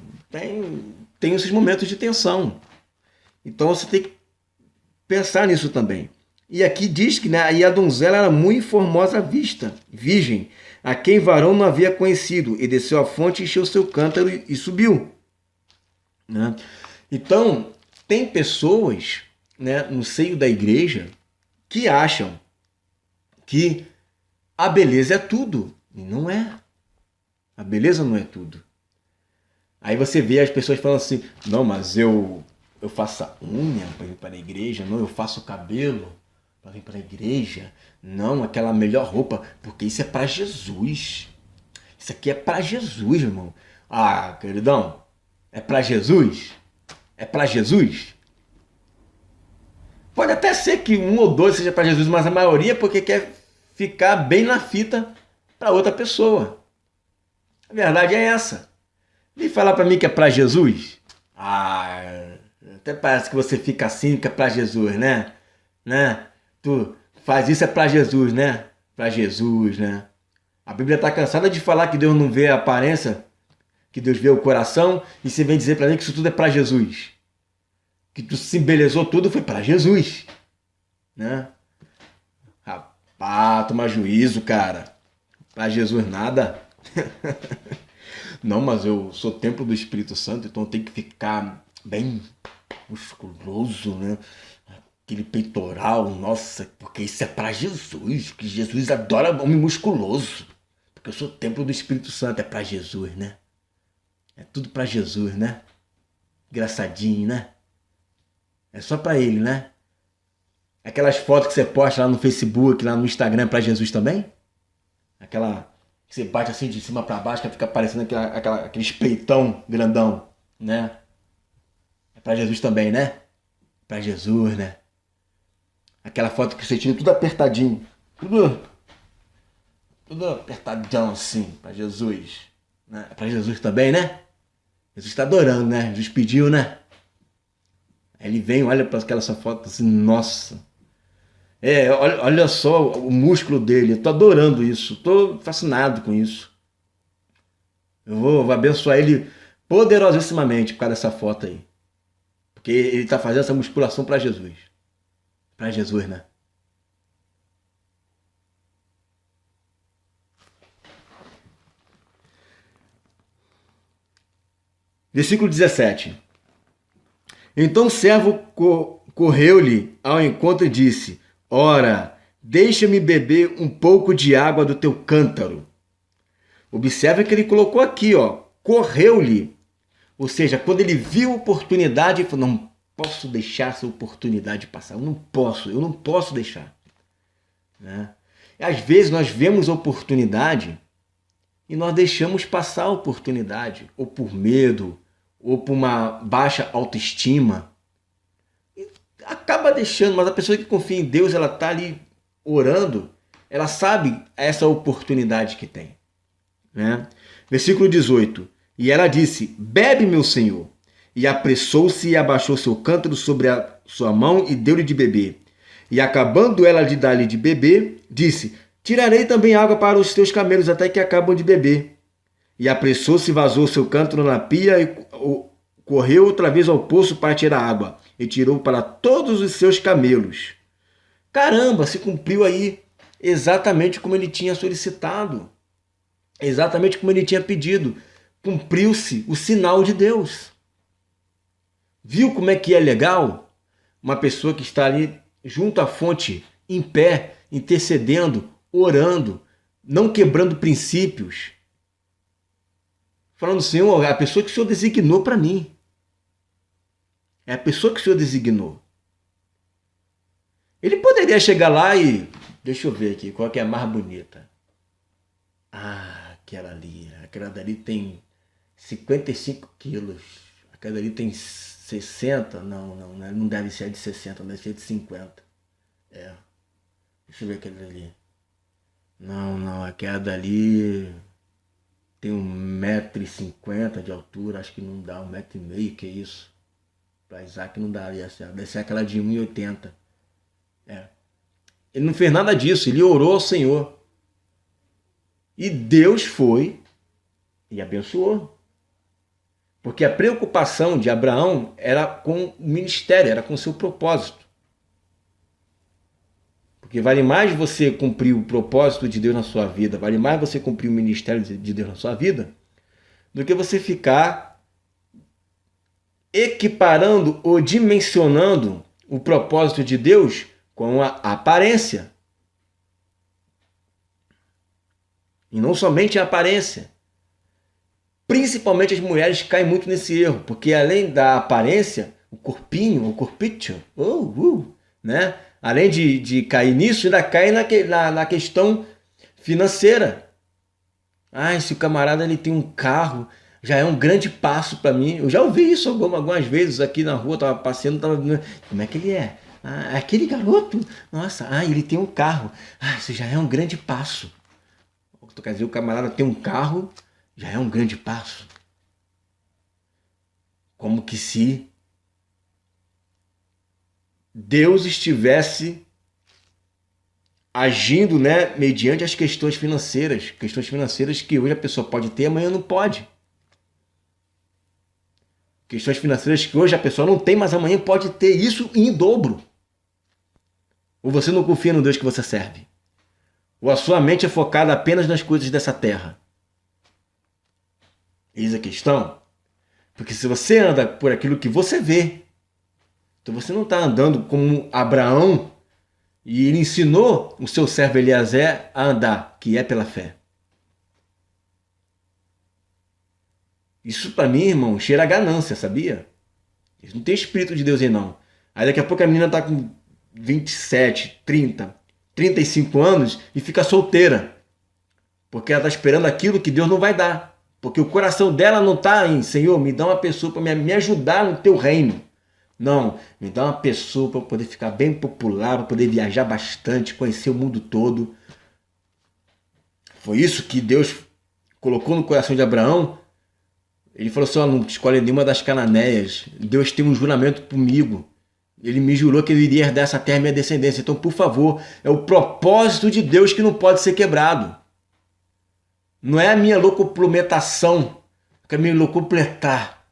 Tem esses momentos de tensão. Então você tem que pensar nisso também. E aqui diz que, né, e a donzela era muito formosa à vista, virgem, a quem varão não havia conhecido, e desceu à fonte, encheu seu cântaro e subiu. Né? Então, tem pessoas, né, no seio da igreja que acham que a beleza é tudo. E não é. A beleza não é tudo. Aí você vê as pessoas falando assim, não, mas eu faço a unha para ir para a igreja, não, eu faço o cabelo para vir para a igreja, não, aquela melhor roupa, porque isso é para Jesus. Isso aqui é para Jesus, irmão. Ah, queridão, é para Jesus? É para Jesus? Pode até ser que um ou dois seja para Jesus, mas a maioria é porque quer ficar bem na fita para outra pessoa. A verdade é essa. Vem falar para mim que é para Jesus? Ah, até parece que você fica assim que é para Jesus, né? Tu faz isso é para Jesus, né? Para Jesus, né? A Bíblia está cansada de falar que Deus não vê a aparência, que Deus vê o coração, e você vem dizer para mim que isso tudo é para Jesus. Que tu se embelezou tudo foi para Jesus, né? Rapaz, toma juízo, cara. Para Jesus nada. Não, mas eu sou templo do Espírito Santo, então eu tenho que ficar bem musculoso, né? Aquele peitoral, nossa, porque isso é para Jesus, que Jesus adora homem musculoso. Porque eu sou templo do Espírito Santo, é para Jesus, né? É tudo para Jesus, né? Engraçadinho, né? É só para ele, né? Aquelas fotos que você posta lá no Facebook, lá no Instagram, é para Jesus também? Aquela que você bate assim de cima para baixo, que fica parecendo aquele peitão grandão, né? É para Jesus também, né? Para Jesus, né? Aquela foto que você tira tudo apertadinho, tudo apertadão assim, para Jesus, né? É para Jesus também, né? Jesus está adorando, né? Jesus pediu, né? Aí ele vem, olha para aquela sua foto assim, nossa. Olha só o músculo dele, eu tô adorando isso, tô fascinado com isso. Eu vou abençoar ele poderosíssimamente por causa dessa foto aí. Porque ele tá fazendo essa musculação para Jesus. Para Jesus, né? Versículo 17. Então o servo correu-lhe ao encontro e disse: Ora, deixa-me beber um pouco de água do teu cântaro. Observe que ele colocou aqui, ó, correu-lhe. Ou seja, quando ele viu a oportunidade, ele falou, não posso deixar essa oportunidade passar. Eu não posso deixar. Né? E às vezes nós vemos a oportunidade e nós deixamos passar a oportunidade, ou por medo, ou por uma baixa autoestima. E acaba deixando, mas a pessoa que confia em Deus, ela está ali orando, ela sabe essa oportunidade que tem. Né? Versículo 18. E ela disse, bebe, meu senhor. E apressou-se e abaixou seu cântaro sobre a sua mão e deu-lhe de beber. E acabando ela de dar-lhe de beber, disse, tirarei também água para os teus camelos até que acabam de beber. E apressou-se e vazou seu cântaro na pia e correu outra vez ao poço para tirar água. E tirou para todos os seus camelos. Caramba, se cumpriu aí exatamente como ele tinha solicitado. Exatamente como ele tinha pedido. Cumpriu-se o sinal de Deus. Viu como é que é legal? Uma pessoa que está ali junto à fonte, em pé, intercedendo, orando, não quebrando princípios. Falando, Senhor, é a pessoa que o Senhor designou para mim. É a pessoa que o Senhor designou. Ele poderia chegar lá e... Deixa eu ver aqui, qual que é a mais bonita? Ah, aquela dali tem 55 quilos. Aquela dali tem 60. Não deve ser de 60, deve ser de 50. Deixa eu ver aquela dali. Não, aquela dali tem 1,50 m de altura. Acho que não dá 1,5 m, que é isso? Para Isaac não daria certo. Deve ser aquela de 1,80 m. Ele não fez nada disso, ele orou ao Senhor. E Deus foi e abençoou. Porque a preocupação de Abraão era com o ministério, era com o seu propósito. Porque vale mais você cumprir o propósito de Deus na sua vida, vale mais você cumprir o ministério de Deus na sua vida, do que você ficar equiparando ou dimensionando o propósito de Deus com a aparência. E não somente a aparência. Principalmente as mulheres caem muito nesse erro, porque além da aparência, o corpinho, o corpício, né? Além de cair nisso, ainda cai na questão financeira. Se o camarada ele tem um carro, já é um grande passo para mim. Eu já ouvi isso algumas vezes aqui na rua, estava passeando, como é que ele é? Aquele garoto, nossa, ele tem um carro. Isso já é um grande passo. Quer dizer, o camarada tem um carro, já é um grande passo. Como que se Deus estivesse agindo, né, mediante as questões financeiras que hoje a pessoa pode ter, amanhã não pode. Questões financeiras que hoje a pessoa não tem, mas amanhã pode ter isso em dobro. Ou você não confia no Deus que você serve? Ou a sua mente é focada apenas nas coisas dessa terra? Eis a questão. Porque se você anda por aquilo que você vê, então você não está andando como Abraão, e ele ensinou o seu servo Eliezer a andar, que é pela fé. Isso para mim, irmão, cheira a ganância, sabia? Isso não tem espírito de Deus aí não. Aí daqui a pouco a menina está com 27, 30, 35 anos e fica solteira. Porque ela está esperando aquilo que Deus não vai dar. Porque o coração dela não está em, Senhor, me dá uma pessoa para me ajudar no teu reino. Não, me dá uma pessoa para eu poder ficar bem popular, para poder viajar bastante, conhecer o mundo todo. Foi isso que Deus colocou no coração de Abraão. Ele falou assim, não escolhe nenhuma das cananeias. Deus tem um juramento comigo. Ele me jurou que ele iria herdar essa terra e minha descendência. Então, por favor, é o propósito de Deus que não pode ser quebrado. Não é a minha locuplumetação. Eu quero me locupletar.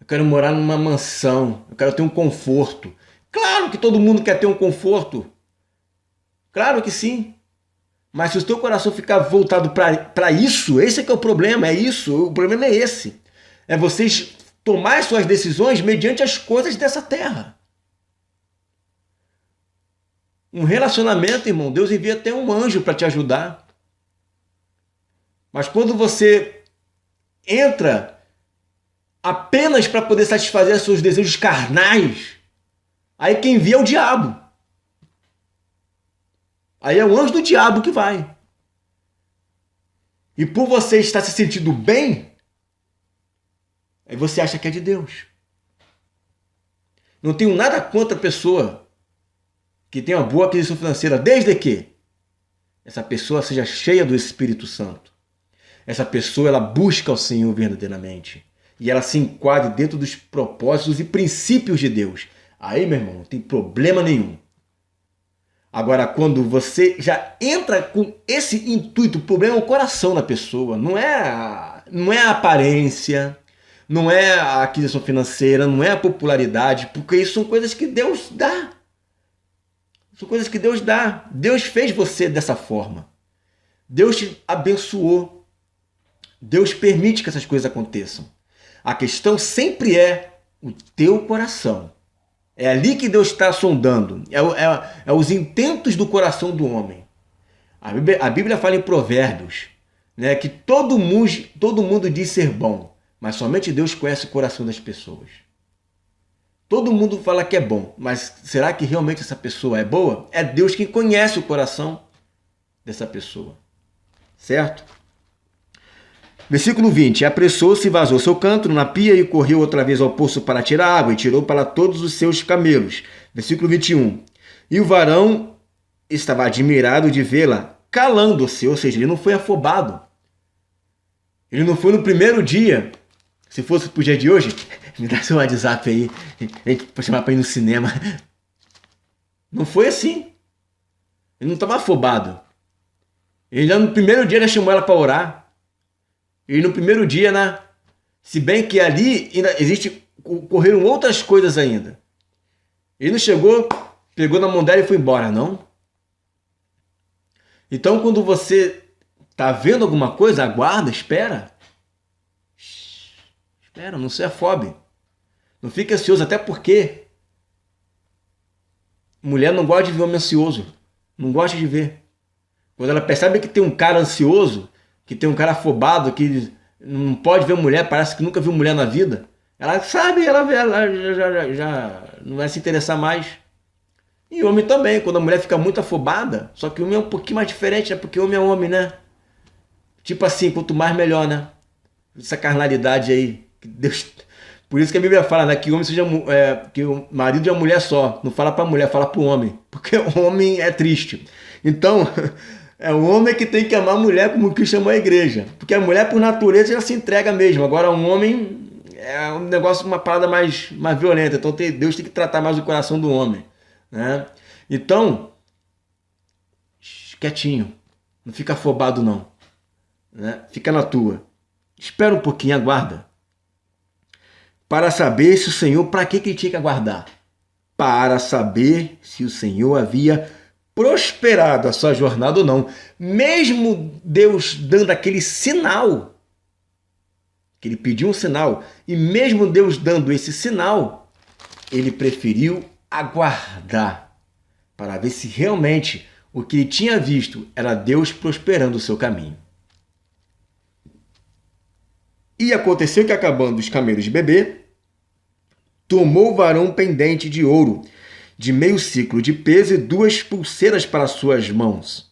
Eu quero morar numa mansão. Eu quero ter um conforto. Claro que todo mundo quer ter um conforto. Claro que sim. Mas se o teu coração ficar voltado para isso, esse é que é o problema, é isso. O problema é esse. É vocês tomar suas decisões mediante as coisas dessa terra. Um relacionamento, irmão, Deus envia até um anjo para te ajudar. Mas quando você entra apenas para poder satisfazer seus desejos carnais, aí quem envia é o diabo. Aí é o anjo do diabo que vai. E por você estar se sentindo bem, aí você acha que é de Deus. Não tenho nada contra a pessoa que tem uma boa aquisição financeira, desde que essa pessoa seja cheia do Espírito Santo. Essa pessoa ela busca o Senhor verdadeiramente. E ela se enquadre dentro dos propósitos e princípios de Deus. Aí, meu irmão, não tem problema nenhum. Agora, quando você já entra com esse intuito, o problema é o coração da pessoa, não é a aparência, não é a aquisição financeira, não é a popularidade, porque isso são coisas que Deus dá. São coisas que Deus dá. Deus fez você dessa forma. Deus te abençoou. Deus permite que essas coisas aconteçam. A questão sempre é o teu coração. É ali que Deus está sondando. É os intentos do coração do homem. A Bíblia fala em Provérbios, né, que todo mundo diz ser bom, mas somente Deus conhece o coração das pessoas. Todo mundo fala que é bom, mas será que realmente essa pessoa é boa? É Deus quem conhece o coração dessa pessoa. Certo? Versículo 20. Apressou-se e vazou seu cântaro na pia e correu outra vez ao poço para tirar água e tirou para todos os seus camelos. Versículo 21. E o varão estava admirado de vê-la calando-se, ou seja, ele não foi afobado. Ele não foi no primeiro dia. Se fosse pro dia de hoje, me dá seu WhatsApp aí, para chamar para ir no cinema. Não foi assim. Ele não estava afobado. Ele já no primeiro dia já chamou ela para orar. E no primeiro dia, né? Se bem que ali ainda ocorreram outras coisas ainda. Ele não chegou, pegou na mão dela e foi embora, não. Então, quando você está vendo alguma coisa, aguarda, espera. Espera, não se afobe. Não fique ansioso, até porque mulher não gosta de ver homem ansioso. Não gosta de ver. Quando ela percebe que tem um cara ansioso, que tem um cara afobado, que não pode ver mulher, parece que nunca viu mulher na vida, ela sabe, ela já não vai se interessar mais. E homem também, quando a mulher fica muito afobada, só que o homem é um pouquinho mais diferente, né? Porque homem é homem, né? Tipo assim, quanto mais melhor, né? Essa carnalidade aí. Que Deus... Por isso que a Bíblia fala, né? Que o homem seja, que o marido é uma mulher só. Não fala pra mulher, fala pro homem. Porque o homem é triste. Então, é o homem que tem que amar a mulher como Cristo amou a igreja. Porque a mulher, por natureza, já se entrega mesmo. Agora, um homem é um negócio, uma parada mais violenta. Então, Deus tem que tratar mais o coração do homem. Né? Então, quietinho. Não fica afobado, não. Né? Fica na tua. Espera um pouquinho, aguarda. Para saber se o Senhor, para que ele tinha que aguardar? Para saber se o Senhor havia prosperado a sua jornada ou não. Mesmo Deus dando aquele sinal, que ele pediu um sinal, e mesmo Deus dando esse sinal, ele preferiu aguardar para ver se realmente o que ele tinha visto era Deus prosperando o seu caminho. E aconteceu que, acabando os camelos de beber, tomou o varão um pendente de ouro, de meio ciclo de peso, e 2 pulseiras para suas mãos,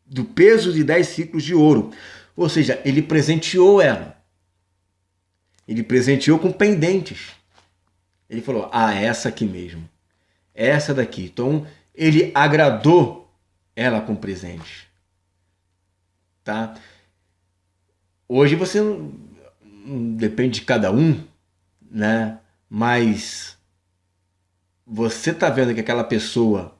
do peso de 10 ciclos de ouro. Ou seja, ele presenteou ela. Ele presenteou com pendentes. Ele falou, essa aqui mesmo. Essa daqui. Então, ele agradou ela com presentes. Tá? Hoje você depende de cada um, né? Mas você tá vendo que aquela pessoa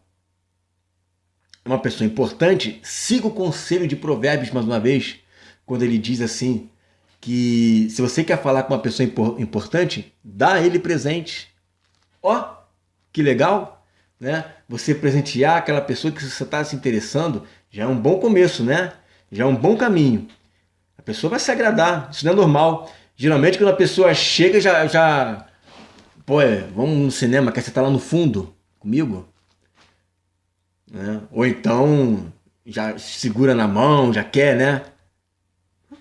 é uma pessoa importante, siga o conselho de Provérbios mais uma vez, quando ele diz assim, que se você quer falar com uma pessoa importante, dá a ele presente. Ó, que legal, né? Você presentear aquela pessoa que você está se interessando, já é um bom começo, né? Já é um bom caminho. A pessoa vai se agradar, isso não é normal. Geralmente quando a pessoa chega, pô, vamos no cinema, quer você estar lá no fundo comigo? Né? Ou então já segura na mão, já quer, né?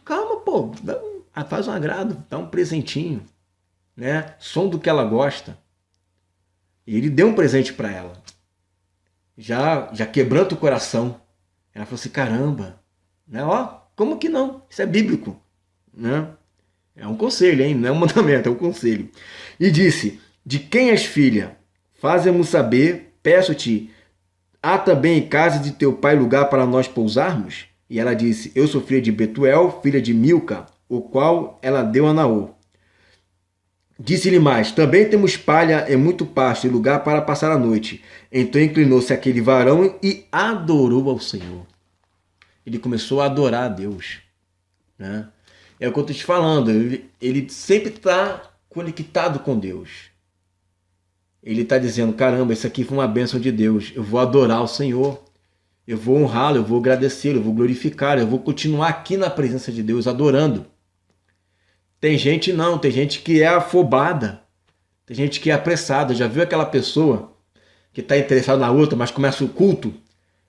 Calma, pô, faz um agrado, dá um presentinho, né? Som do que ela gosta. E ele deu um presente para ela. Já quebrando o coração. Ela falou assim, caramba, né? Ó, como que não? Isso é bíblico, né? É um conselho, hein? Não é um mandamento, é um conselho. E disse, de quem és filha? Faze-mo saber, peço-te, há também em casa de teu pai lugar para nós pousarmos? E ela disse, eu sou filha de Betuel, filha de Milca, o qual ela deu a Naor. Disse-lhe mais, também temos palha e muito pasto e lugar para passar a noite. Então inclinou-se aquele varão e adorou ao Senhor. Ele começou a adorar a Deus, né? É o que eu estou te falando, ele sempre está conectado com Deus. Ele está dizendo, caramba, isso aqui foi uma bênção de Deus, eu vou adorar o Senhor, eu vou honrá-lo, eu vou agradecê-lo, eu vou glorificá-lo, eu vou continuar aqui na presença de Deus, adorando. Tem gente não, tem gente que é afobada, tem gente que é apressada. Já viu aquela pessoa que está interessada na outra, mas começa o culto,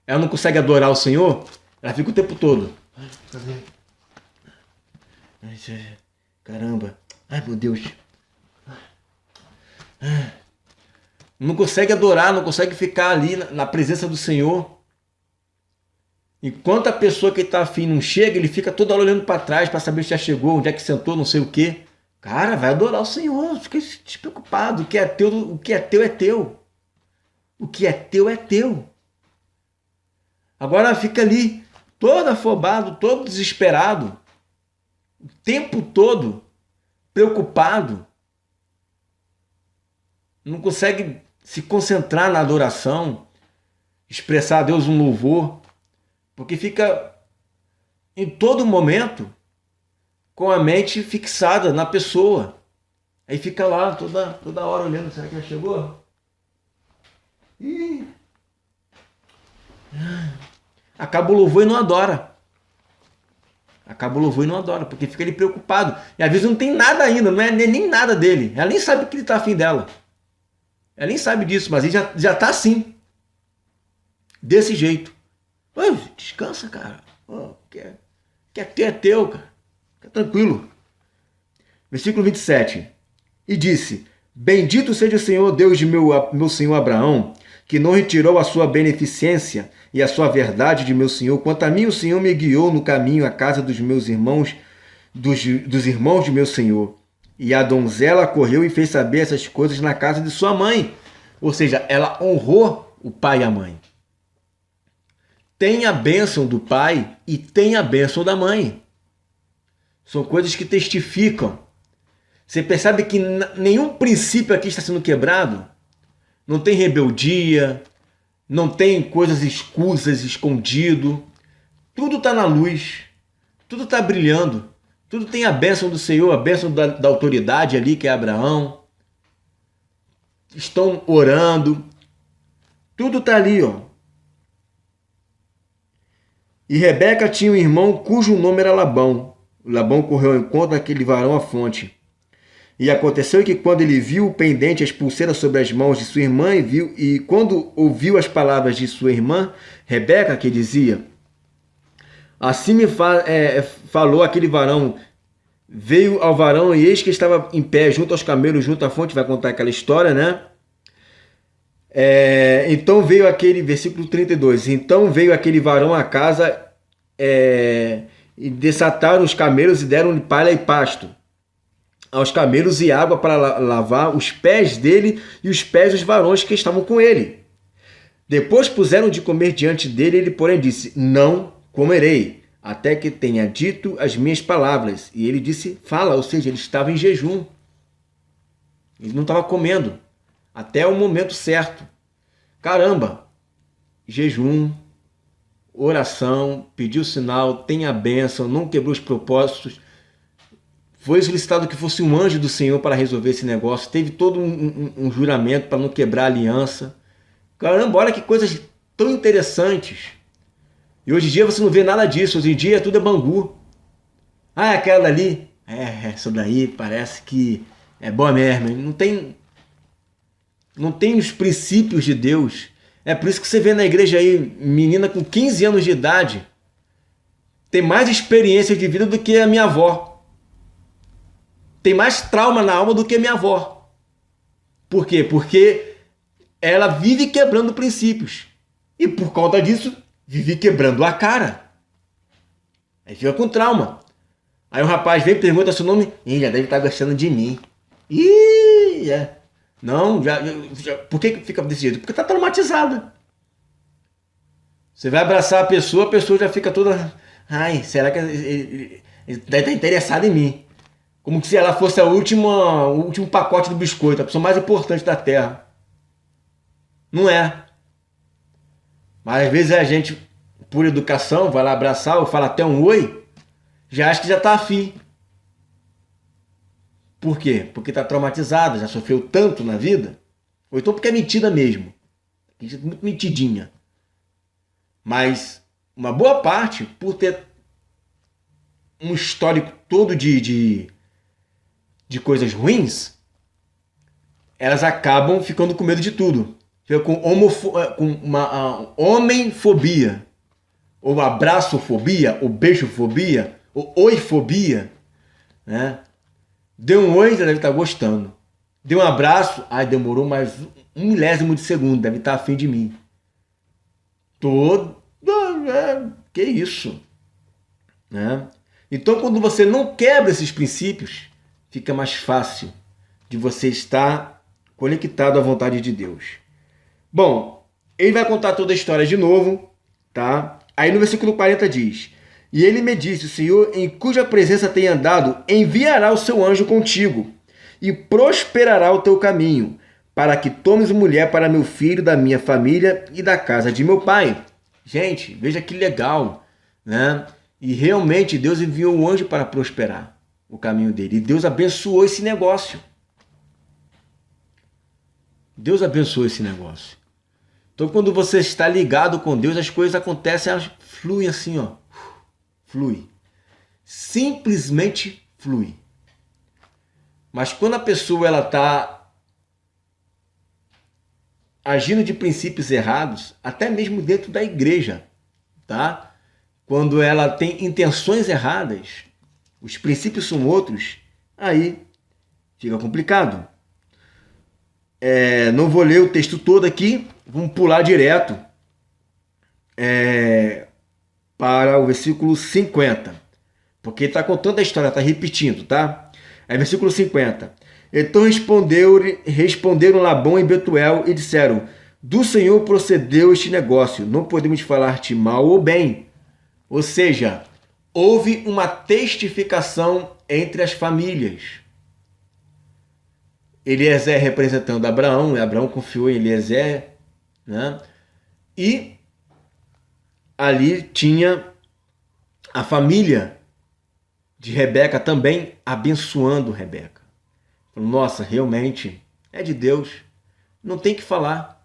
ela não consegue adorar o Senhor, ela fica o tempo todo. Caramba, ai meu Deus. Não consegue adorar, não consegue ficar ali na presença do Senhor. Enquanto a pessoa que está afim não chega, ele fica toda hora olhando para trás para saber se já chegou, onde é que sentou, não sei o quê. Cara, vai adorar o Senhor, fica despreocupado. O que é teu é teu. O que é teu é teu. Agora fica ali, todo afobado, todo desesperado, o tempo todo preocupado. Não consegue se concentrar na adoração, expressar a Deus um louvor, porque fica em todo momento com a mente fixada na pessoa. Aí fica lá toda hora olhando, será que já chegou? Ih. acaba o louvor e não adora. Acaba o louvor e não adora, porque fica ali preocupado. E às vezes não tem nada ainda, não é nem nada dele. Ela nem sabe que ele está afim dela. Ela nem sabe disso, mas ele já está assim. Desse jeito. Descansa, cara. Quer ter é teu, cara. Fica tranquilo. Versículo 27. E disse: Bendito seja o Senhor Deus de meu senhor Abraão, que não retirou a sua beneficência e a sua verdade de meu senhor. Quanto a mim, o Senhor me guiou no caminho à casa dos meus irmãos, dos irmãos de meu senhor. E a donzela correu e fez saber essas coisas na casa de sua mãe. Ou seja, ela honrou o pai e a mãe. Tem a bênção do pai e tem a bênção da mãe. São coisas que testificam. Você percebe que nenhum princípio aqui está sendo quebrado? Não tem rebeldia, não tem coisas escusas, escondido. Tudo está na luz, tudo está brilhando, tudo tem a bênção do Senhor, a bênção da autoridade ali, que é Abraão. Estão orando, tudo está ali, ó. E Rebeca tinha um irmão cujo nome era Labão. Labão correu ao encontro daquele varão à fonte. E aconteceu que quando ele viu o pendente, as pulseiras sobre as mãos de sua irmã, e quando ouviu as palavras de sua irmã, Rebeca, que dizia: Assim me falou aquele varão. Veio ao varão e eis que estava em pé junto aos camelos, junto à fonte. Vai contar aquela história, né? Então veio aquele, versículo 32, então veio aquele varão à casa e desataram os camelos e deram-lhe palha e pasto aos camelos e água para lavar os pés dele e os pés dos varões que estavam com ele. Depois puseram de comer diante dele, ele porém disse: Não comerei, até que tenha dito as minhas palavras. E ele disse: Fala, ou seja, ele estava em jejum. Ele não estava comendo até o momento certo. Caramba! Jejum, oração, pediu sinal, tem a bênção, não quebrou os propósitos. Foi solicitado que fosse um anjo do Senhor para resolver esse negócio. Teve todo um juramento para não quebrar a aliança. Caramba, olha que coisas tão interessantes. E hoje em dia você não vê nada disso. Hoje em dia tudo é Bangu. Ah, aquela ali. Essa daí parece que é boa mesmo. Não tem os princípios de Deus. É por isso que você vê na igreja aí, menina com 15 anos de idade, tem mais experiência de vida do que a minha avó. Tem mais trauma na alma do que a minha avó. Por quê? Porque ela vive quebrando princípios. E por conta disso, vive quebrando a cara. Aí fica com trauma. Aí o rapaz vem e pergunta seu nome. Já deve estar gostando de mim. Não, por que fica desse jeito? Porque está traumatizada. Você vai abraçar a pessoa já fica toda... Ai, será que ele deve estar interessado em mim? Como se ela fosse o último pacote do biscoito, a pessoa mais importante da Terra. Não é. Mas às vezes a gente, por educação, vai lá abraçar ou fala até um oi, já acha que já está afim. Por quê? Porque está traumatizada, já sofreu tanto na vida. Ou então porque é metida mesmo. Muito metidinha. Mas uma boa parte, por ter um histórico todo de coisas ruins, elas acabam ficando com medo de tudo. Fica com uma homemfobia, ou abraçofobia, ou beijofobia, ou oifobia, né? Deu um oi, já deve estar gostando. Deu um abraço, demorou mais um milésimo de segundo, deve estar afim de mim. Que isso? Né? Então, quando você não quebra esses princípios, fica mais fácil de você estar conectado à vontade de Deus. Bom, ele vai contar toda a história de novo, tá? Aí no versículo 40 diz: E ele me disse: O Senhor, em cuja presença tem andado, enviará o seu anjo contigo, e prosperará o teu caminho, para que tomes mulher para meu filho, da minha família e da casa de meu pai. Gente, veja que legal, né? E realmente Deus enviou um anjo para prosperar o caminho dele. E Deus abençoou esse negócio. Deus abençoou esse negócio. Então, quando você está ligado com Deus, as coisas acontecem, elas fluem assim, ó. Flui. Simplesmente flui. Mas quando a pessoa ela está agindo de princípios errados, até mesmo dentro da igreja, tá? Quando ela tem intenções erradas, os princípios são outros, aí fica complicado. Não vou ler o texto todo aqui, vamos pular direto para o versículo 50, porque está contando a história, está repetindo, tá? É versículo 50. Então responderam Labão e Betuel e disseram: do Senhor procedeu este negócio, não podemos falar-te mal ou bem. Ou seja, houve uma testificação entre as famílias. Eliezer representando Abraão, Abraão confiou em Eliezer, né? E ali tinha a família de Rebeca também abençoando Rebeca. Nossa, realmente é de Deus, não tem que falar,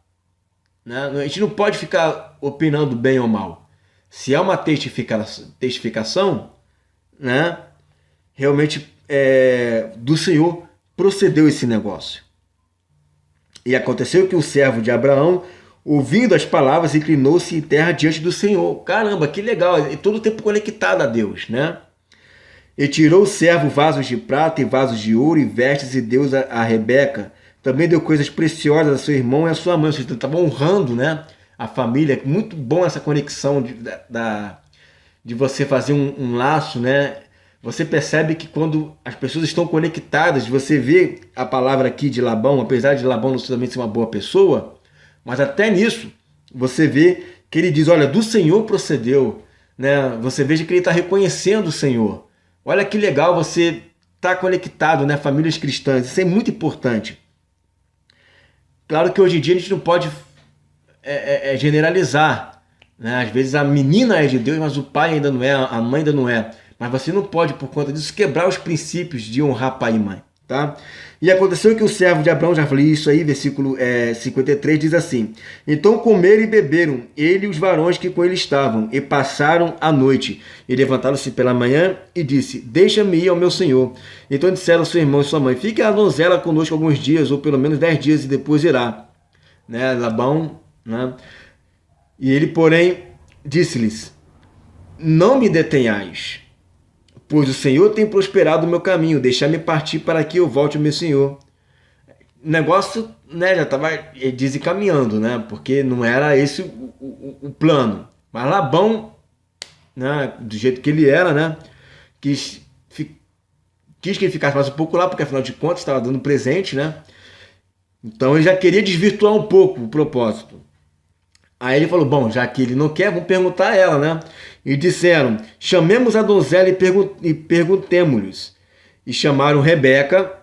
né? A gente não pode ficar opinando bem ou mal. Se é uma testificação, né? Realmente do Senhor procedeu esse negócio. E aconteceu que o servo de Abraão, ouvindo as palavras, inclinou-se em terra diante do Senhor. Caramba, que legal! E todo o tempo conectado a Deus, né? E tirou o servo vasos de prata e vasos de ouro e vestes e deu a Rebeca. Também deu coisas preciosas a seu irmão e a sua mãe. Ou seja, estava honrando, né, a família. Muito bom essa conexão de você fazer um laço, né? Você percebe que quando as pessoas estão conectadas, você vê a palavra aqui de Labão, apesar de Labão não também ser uma boa pessoa, mas até nisso você vê que ele diz, olha, do Senhor procedeu, né? Você veja que ele está reconhecendo o Senhor. Olha que legal você estar conectado, né? Famílias cristãs, isso é muito importante. Claro que hoje em dia a gente não pode generalizar, né? Às vezes a menina é de Deus, mas o pai ainda não é, a mãe ainda não é. Mas você não pode, por conta disso, quebrar os princípios de honrar pai e mãe, tá? E aconteceu que o servo de Abraão, já falei isso aí, versículo 53, diz assim: então comeram e beberam, ele e os varões que com ele estavam, e passaram a noite. E levantaram-se pela manhã e disse: deixa-me ir ao meu senhor. Então disseram seu irmão e sua mãe: fique a donzela conosco alguns dias, ou pelo menos 10 dias, e depois irá. Né? Labão, né? E ele, porém, disse-lhes: não me detenhais, pois o Senhor tem prosperado o meu caminho, deixai-me partir para que eu volte ao meu Senhor. O negócio, né, já estava desencaminhando, né, porque não era esse o plano. Mas Labão, né, do jeito que ele era, né, quis que ele ficasse mais um pouco lá, porque afinal de contas estava dando presente, né. Então ele já queria desvirtuar um pouco o propósito. Aí ele falou, bom, já que ele não quer, vamos perguntar a ela, né? E disseram, chamemos a donzela e perguntemo-lhes. E chamaram Rebeca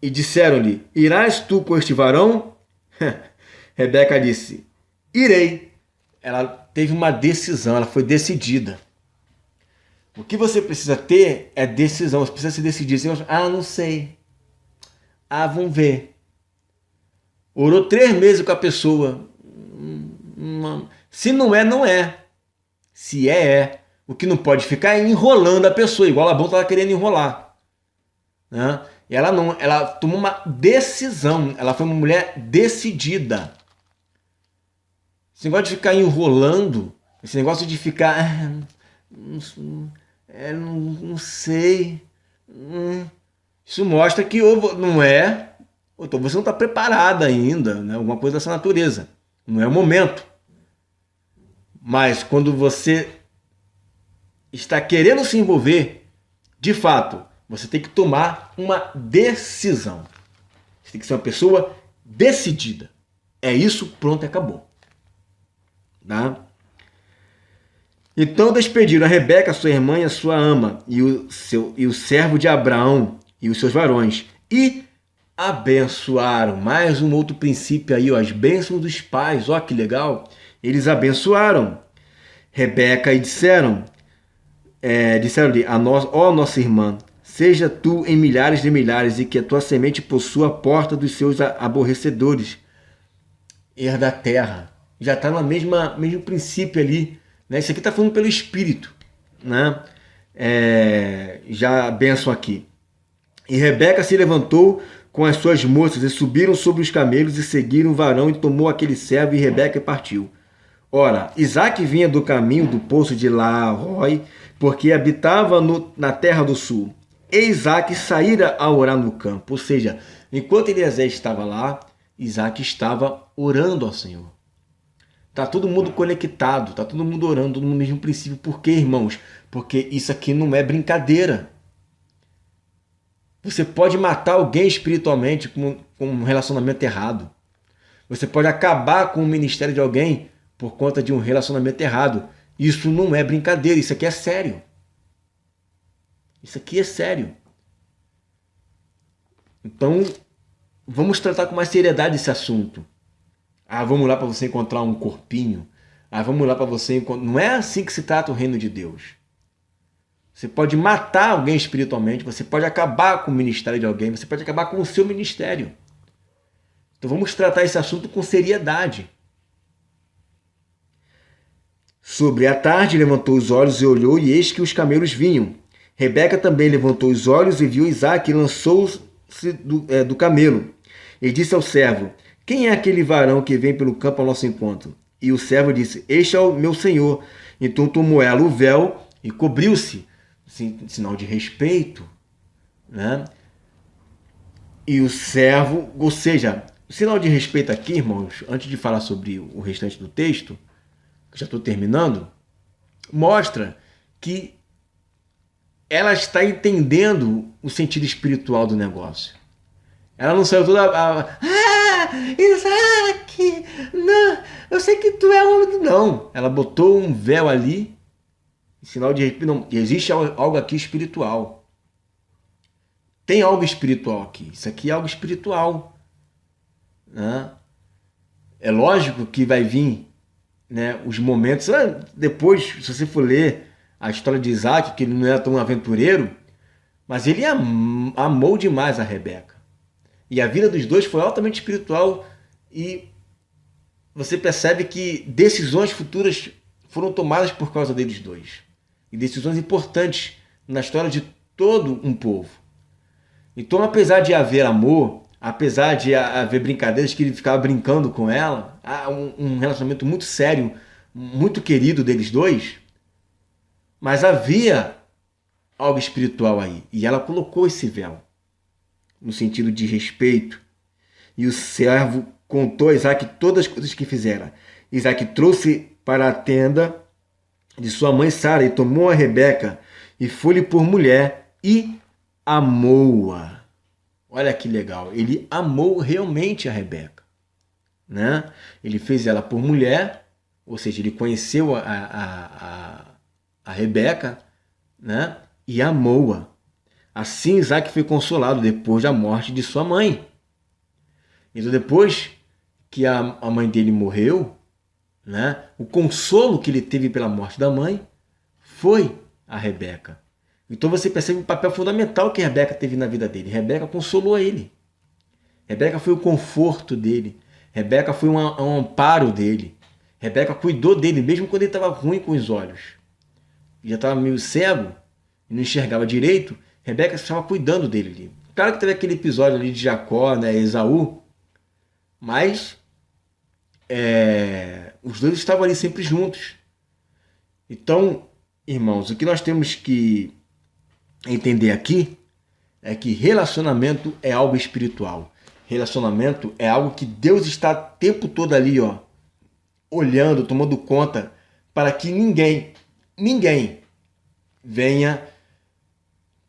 e disseram-lhe, irás tu com este varão? Rebeca disse, irei. Ela teve uma decisão, ela foi decidida. O que você precisa ter é decisão, você precisa se decidir. Não sei. Vamos ver. Orou 3 meses com a pessoa. Se não é, não é. Se é. O que não pode ficar é enrolando a pessoa, igual a Labão estava querendo enrolar. Né? E ela tomou uma decisão. Ela foi uma mulher decidida. Esse negócio de ficar enrolando, esse negócio de ficar... não sei. Isso mostra que não é... Então você não está preparada ainda, né? Alguma coisa dessa natureza. Não é o momento. Mas quando você está querendo se envolver, de fato, você tem que tomar uma decisão. Você tem que ser uma pessoa decidida. É isso, pronto, acabou. Tá? Então despediram a Rebeca, sua irmã e a sua ama, e o servo de Abraão e os seus varões, e abençoaram. Mais um outro princípio aí, ó, as bênçãos dos pais, ó que legal. Eles abençoaram Rebeca e disseram-lhe, ó nossa irmã, seja tu em milhares de milhares e que a tua semente possua a porta dos seus aborrecedores, herda a terra. já está no mesmo princípio ali, né? Isso aqui está falando pelo Espírito, né? Já a bênção aqui. E Rebeca se levantou com as suas moças e subiram sobre os camelos e seguiram o varão e tomou aquele servo e Rebeca partiu. Ora, Isaque vinha do caminho do poço de Larói, porque habitava na terra do sul. E Isaque saíra a orar no campo. Ou seja, enquanto Eliezer estava lá, Isaque estava orando ao Senhor. Está todo mundo conectado, está todo mundo orando no mesmo princípio. Por quê, irmãos? Porque isso aqui não é brincadeira. Você pode matar alguém espiritualmente com um relacionamento errado. Você pode acabar com o ministério de alguém por conta de um relacionamento errado. Isso não é brincadeira, isso aqui é sério. Isso aqui é sério. Então, vamos tratar com mais seriedade esse assunto. Vamos lá para você encontrar um corpinho. Vamos lá para você encontrar... Não é assim que se trata o reino de Deus. Você pode matar alguém espiritualmente, você pode acabar com o ministério de alguém, você pode acabar com o seu ministério. Então vamos tratar esse assunto com seriedade. Sobre a tarde levantou os olhos e olhou, e eis que os camelos vinham. Rebeca também levantou os olhos e viu Isaque e lançou-se do camelo. E disse ao servo: quem é aquele varão que vem pelo campo ao nosso encontro? E o servo disse: este é o meu senhor. Então tomou ela o véu e cobriu-se, sinal de respeito, né? E o servo, ou seja, o sinal de respeito aqui, irmãos, antes de falar sobre o restante do texto, que já estou terminando, mostra que ela está entendendo o sentido espiritual do negócio. Ela não saiu toda... Isaque, não, eu sei que tu é homem. Não, ela botou um véu ali, sinal de respeito. Não, existe algo aqui espiritual. Tem algo espiritual aqui. Isso aqui é algo espiritual, né? É lógico que vai vir, né, os momentos... Depois, se você for ler a história de Isaque, que ele não era tão aventureiro, mas ele amou demais a Rebeca. E a vida dos dois foi altamente espiritual, e você percebe que decisões futuras foram tomadas por causa deles dois. E decisões importantes na história de todo um povo. Então, apesar de haver amor, apesar de haver brincadeiras que ele ficava brincando com ela, há um relacionamento muito sério, muito querido deles dois, mas havia algo espiritual aí. E ela colocou esse véu, no sentido de respeito. E o servo contou a Isaque todas as coisas que fizera. Isaque trouxe para a tenda de sua mãe Sara e tomou a Rebeca e foi-lhe por mulher e amou-a. Olha que legal, ele amou realmente a Rebeca, né? Ele fez ela por mulher, ou seja, ele conheceu a Rebeca, né? E amou-a. Assim Isaque foi consolado depois da morte de sua mãe. Então, depois que a mãe dele morreu, né, o consolo que ele teve pela morte da mãe foi a Rebeca. Então você percebe o papel fundamental que a Rebeca teve na vida dele. Rebeca consolou ele. Rebeca foi o conforto dele. Rebeca foi um amparo dele. Rebeca cuidou dele, mesmo quando ele estava ruim com os olhos. Ele já estava meio cego, não enxergava direito. Rebeca estava cuidando dele ali. Claro que teve aquele episódio ali de Jacó, né, Esaú, mas os dois estavam ali sempre juntos. Então, irmãos, o que nós temos que entender aqui é que relacionamento é algo espiritual. Relacionamento é algo que Deus está o tempo todo ali, olhando, tomando conta, para que ninguém venha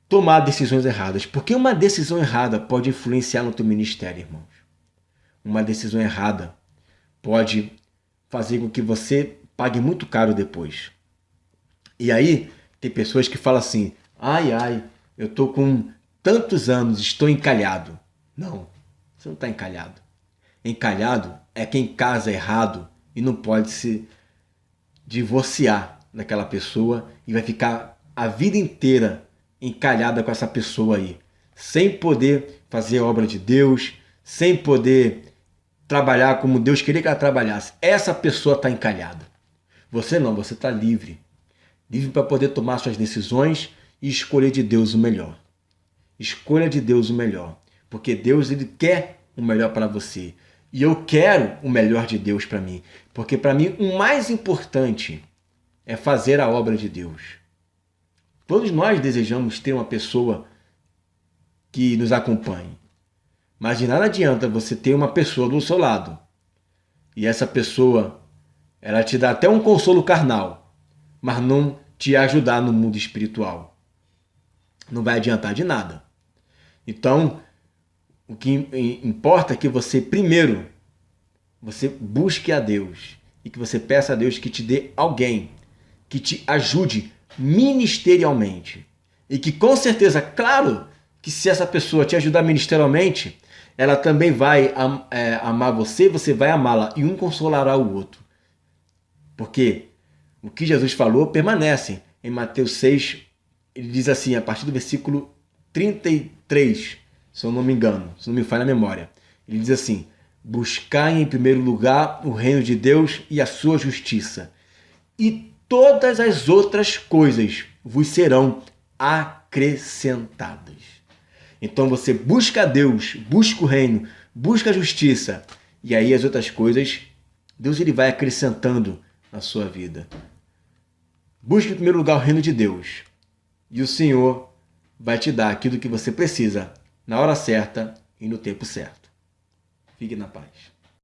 tomar decisões erradas. Porque uma decisão errada pode influenciar no teu ministério, irmãos. Uma decisão errada pode fazer com que você pague muito caro depois. E aí, tem pessoas que falam assim: eu estou com tantos anos, estou encalhado. Não, você não está encalhado. Encalhado é quem casa errado e não pode se divorciar daquela pessoa e vai ficar a vida inteira encalhada com essa pessoa aí, sem poder fazer a obra de Deus, sem poder trabalhar como Deus queria que ela trabalhasse. Essa pessoa está encalhada. Você não, você está livre. Livre para poder tomar suas decisões e escolher de Deus o melhor. Escolha de Deus o melhor. Porque Deus, ele quer o melhor para você. E eu quero o melhor de Deus para mim. Porque para mim o mais importante é fazer a obra de Deus. Todos nós desejamos ter uma pessoa que nos acompanhe. Mas de nada adianta você ter uma pessoa do seu lado e essa pessoa, ela te dá até um consolo carnal, mas não te ajudar no mundo espiritual. Não vai adiantar de nada. Então, o que importa é que você, primeiro, você busque a Deus e que você peça a Deus que te dê alguém que te ajude ministerialmente. E que com certeza, claro, que se essa pessoa te ajudar ministerialmente, ela também vai amar você, você vai amá-la e um consolará o outro. Porque o que Jesus falou permanece. Em Mateus 6, ele diz assim, a partir do versículo 33, se eu não me engano, se não me falha a memória. Ele diz assim, buscai em primeiro lugar o reino de Deus e a sua justiça. E todas as outras coisas vos serão acrescentadas. Então você busca a Deus, busca o reino, busca a justiça. E aí as outras coisas, Deus ele vai acrescentando na sua vida. Busque em primeiro lugar o reino de Deus. E o Senhor vai te dar aquilo que você precisa, na hora certa e no tempo certo. Fique na paz.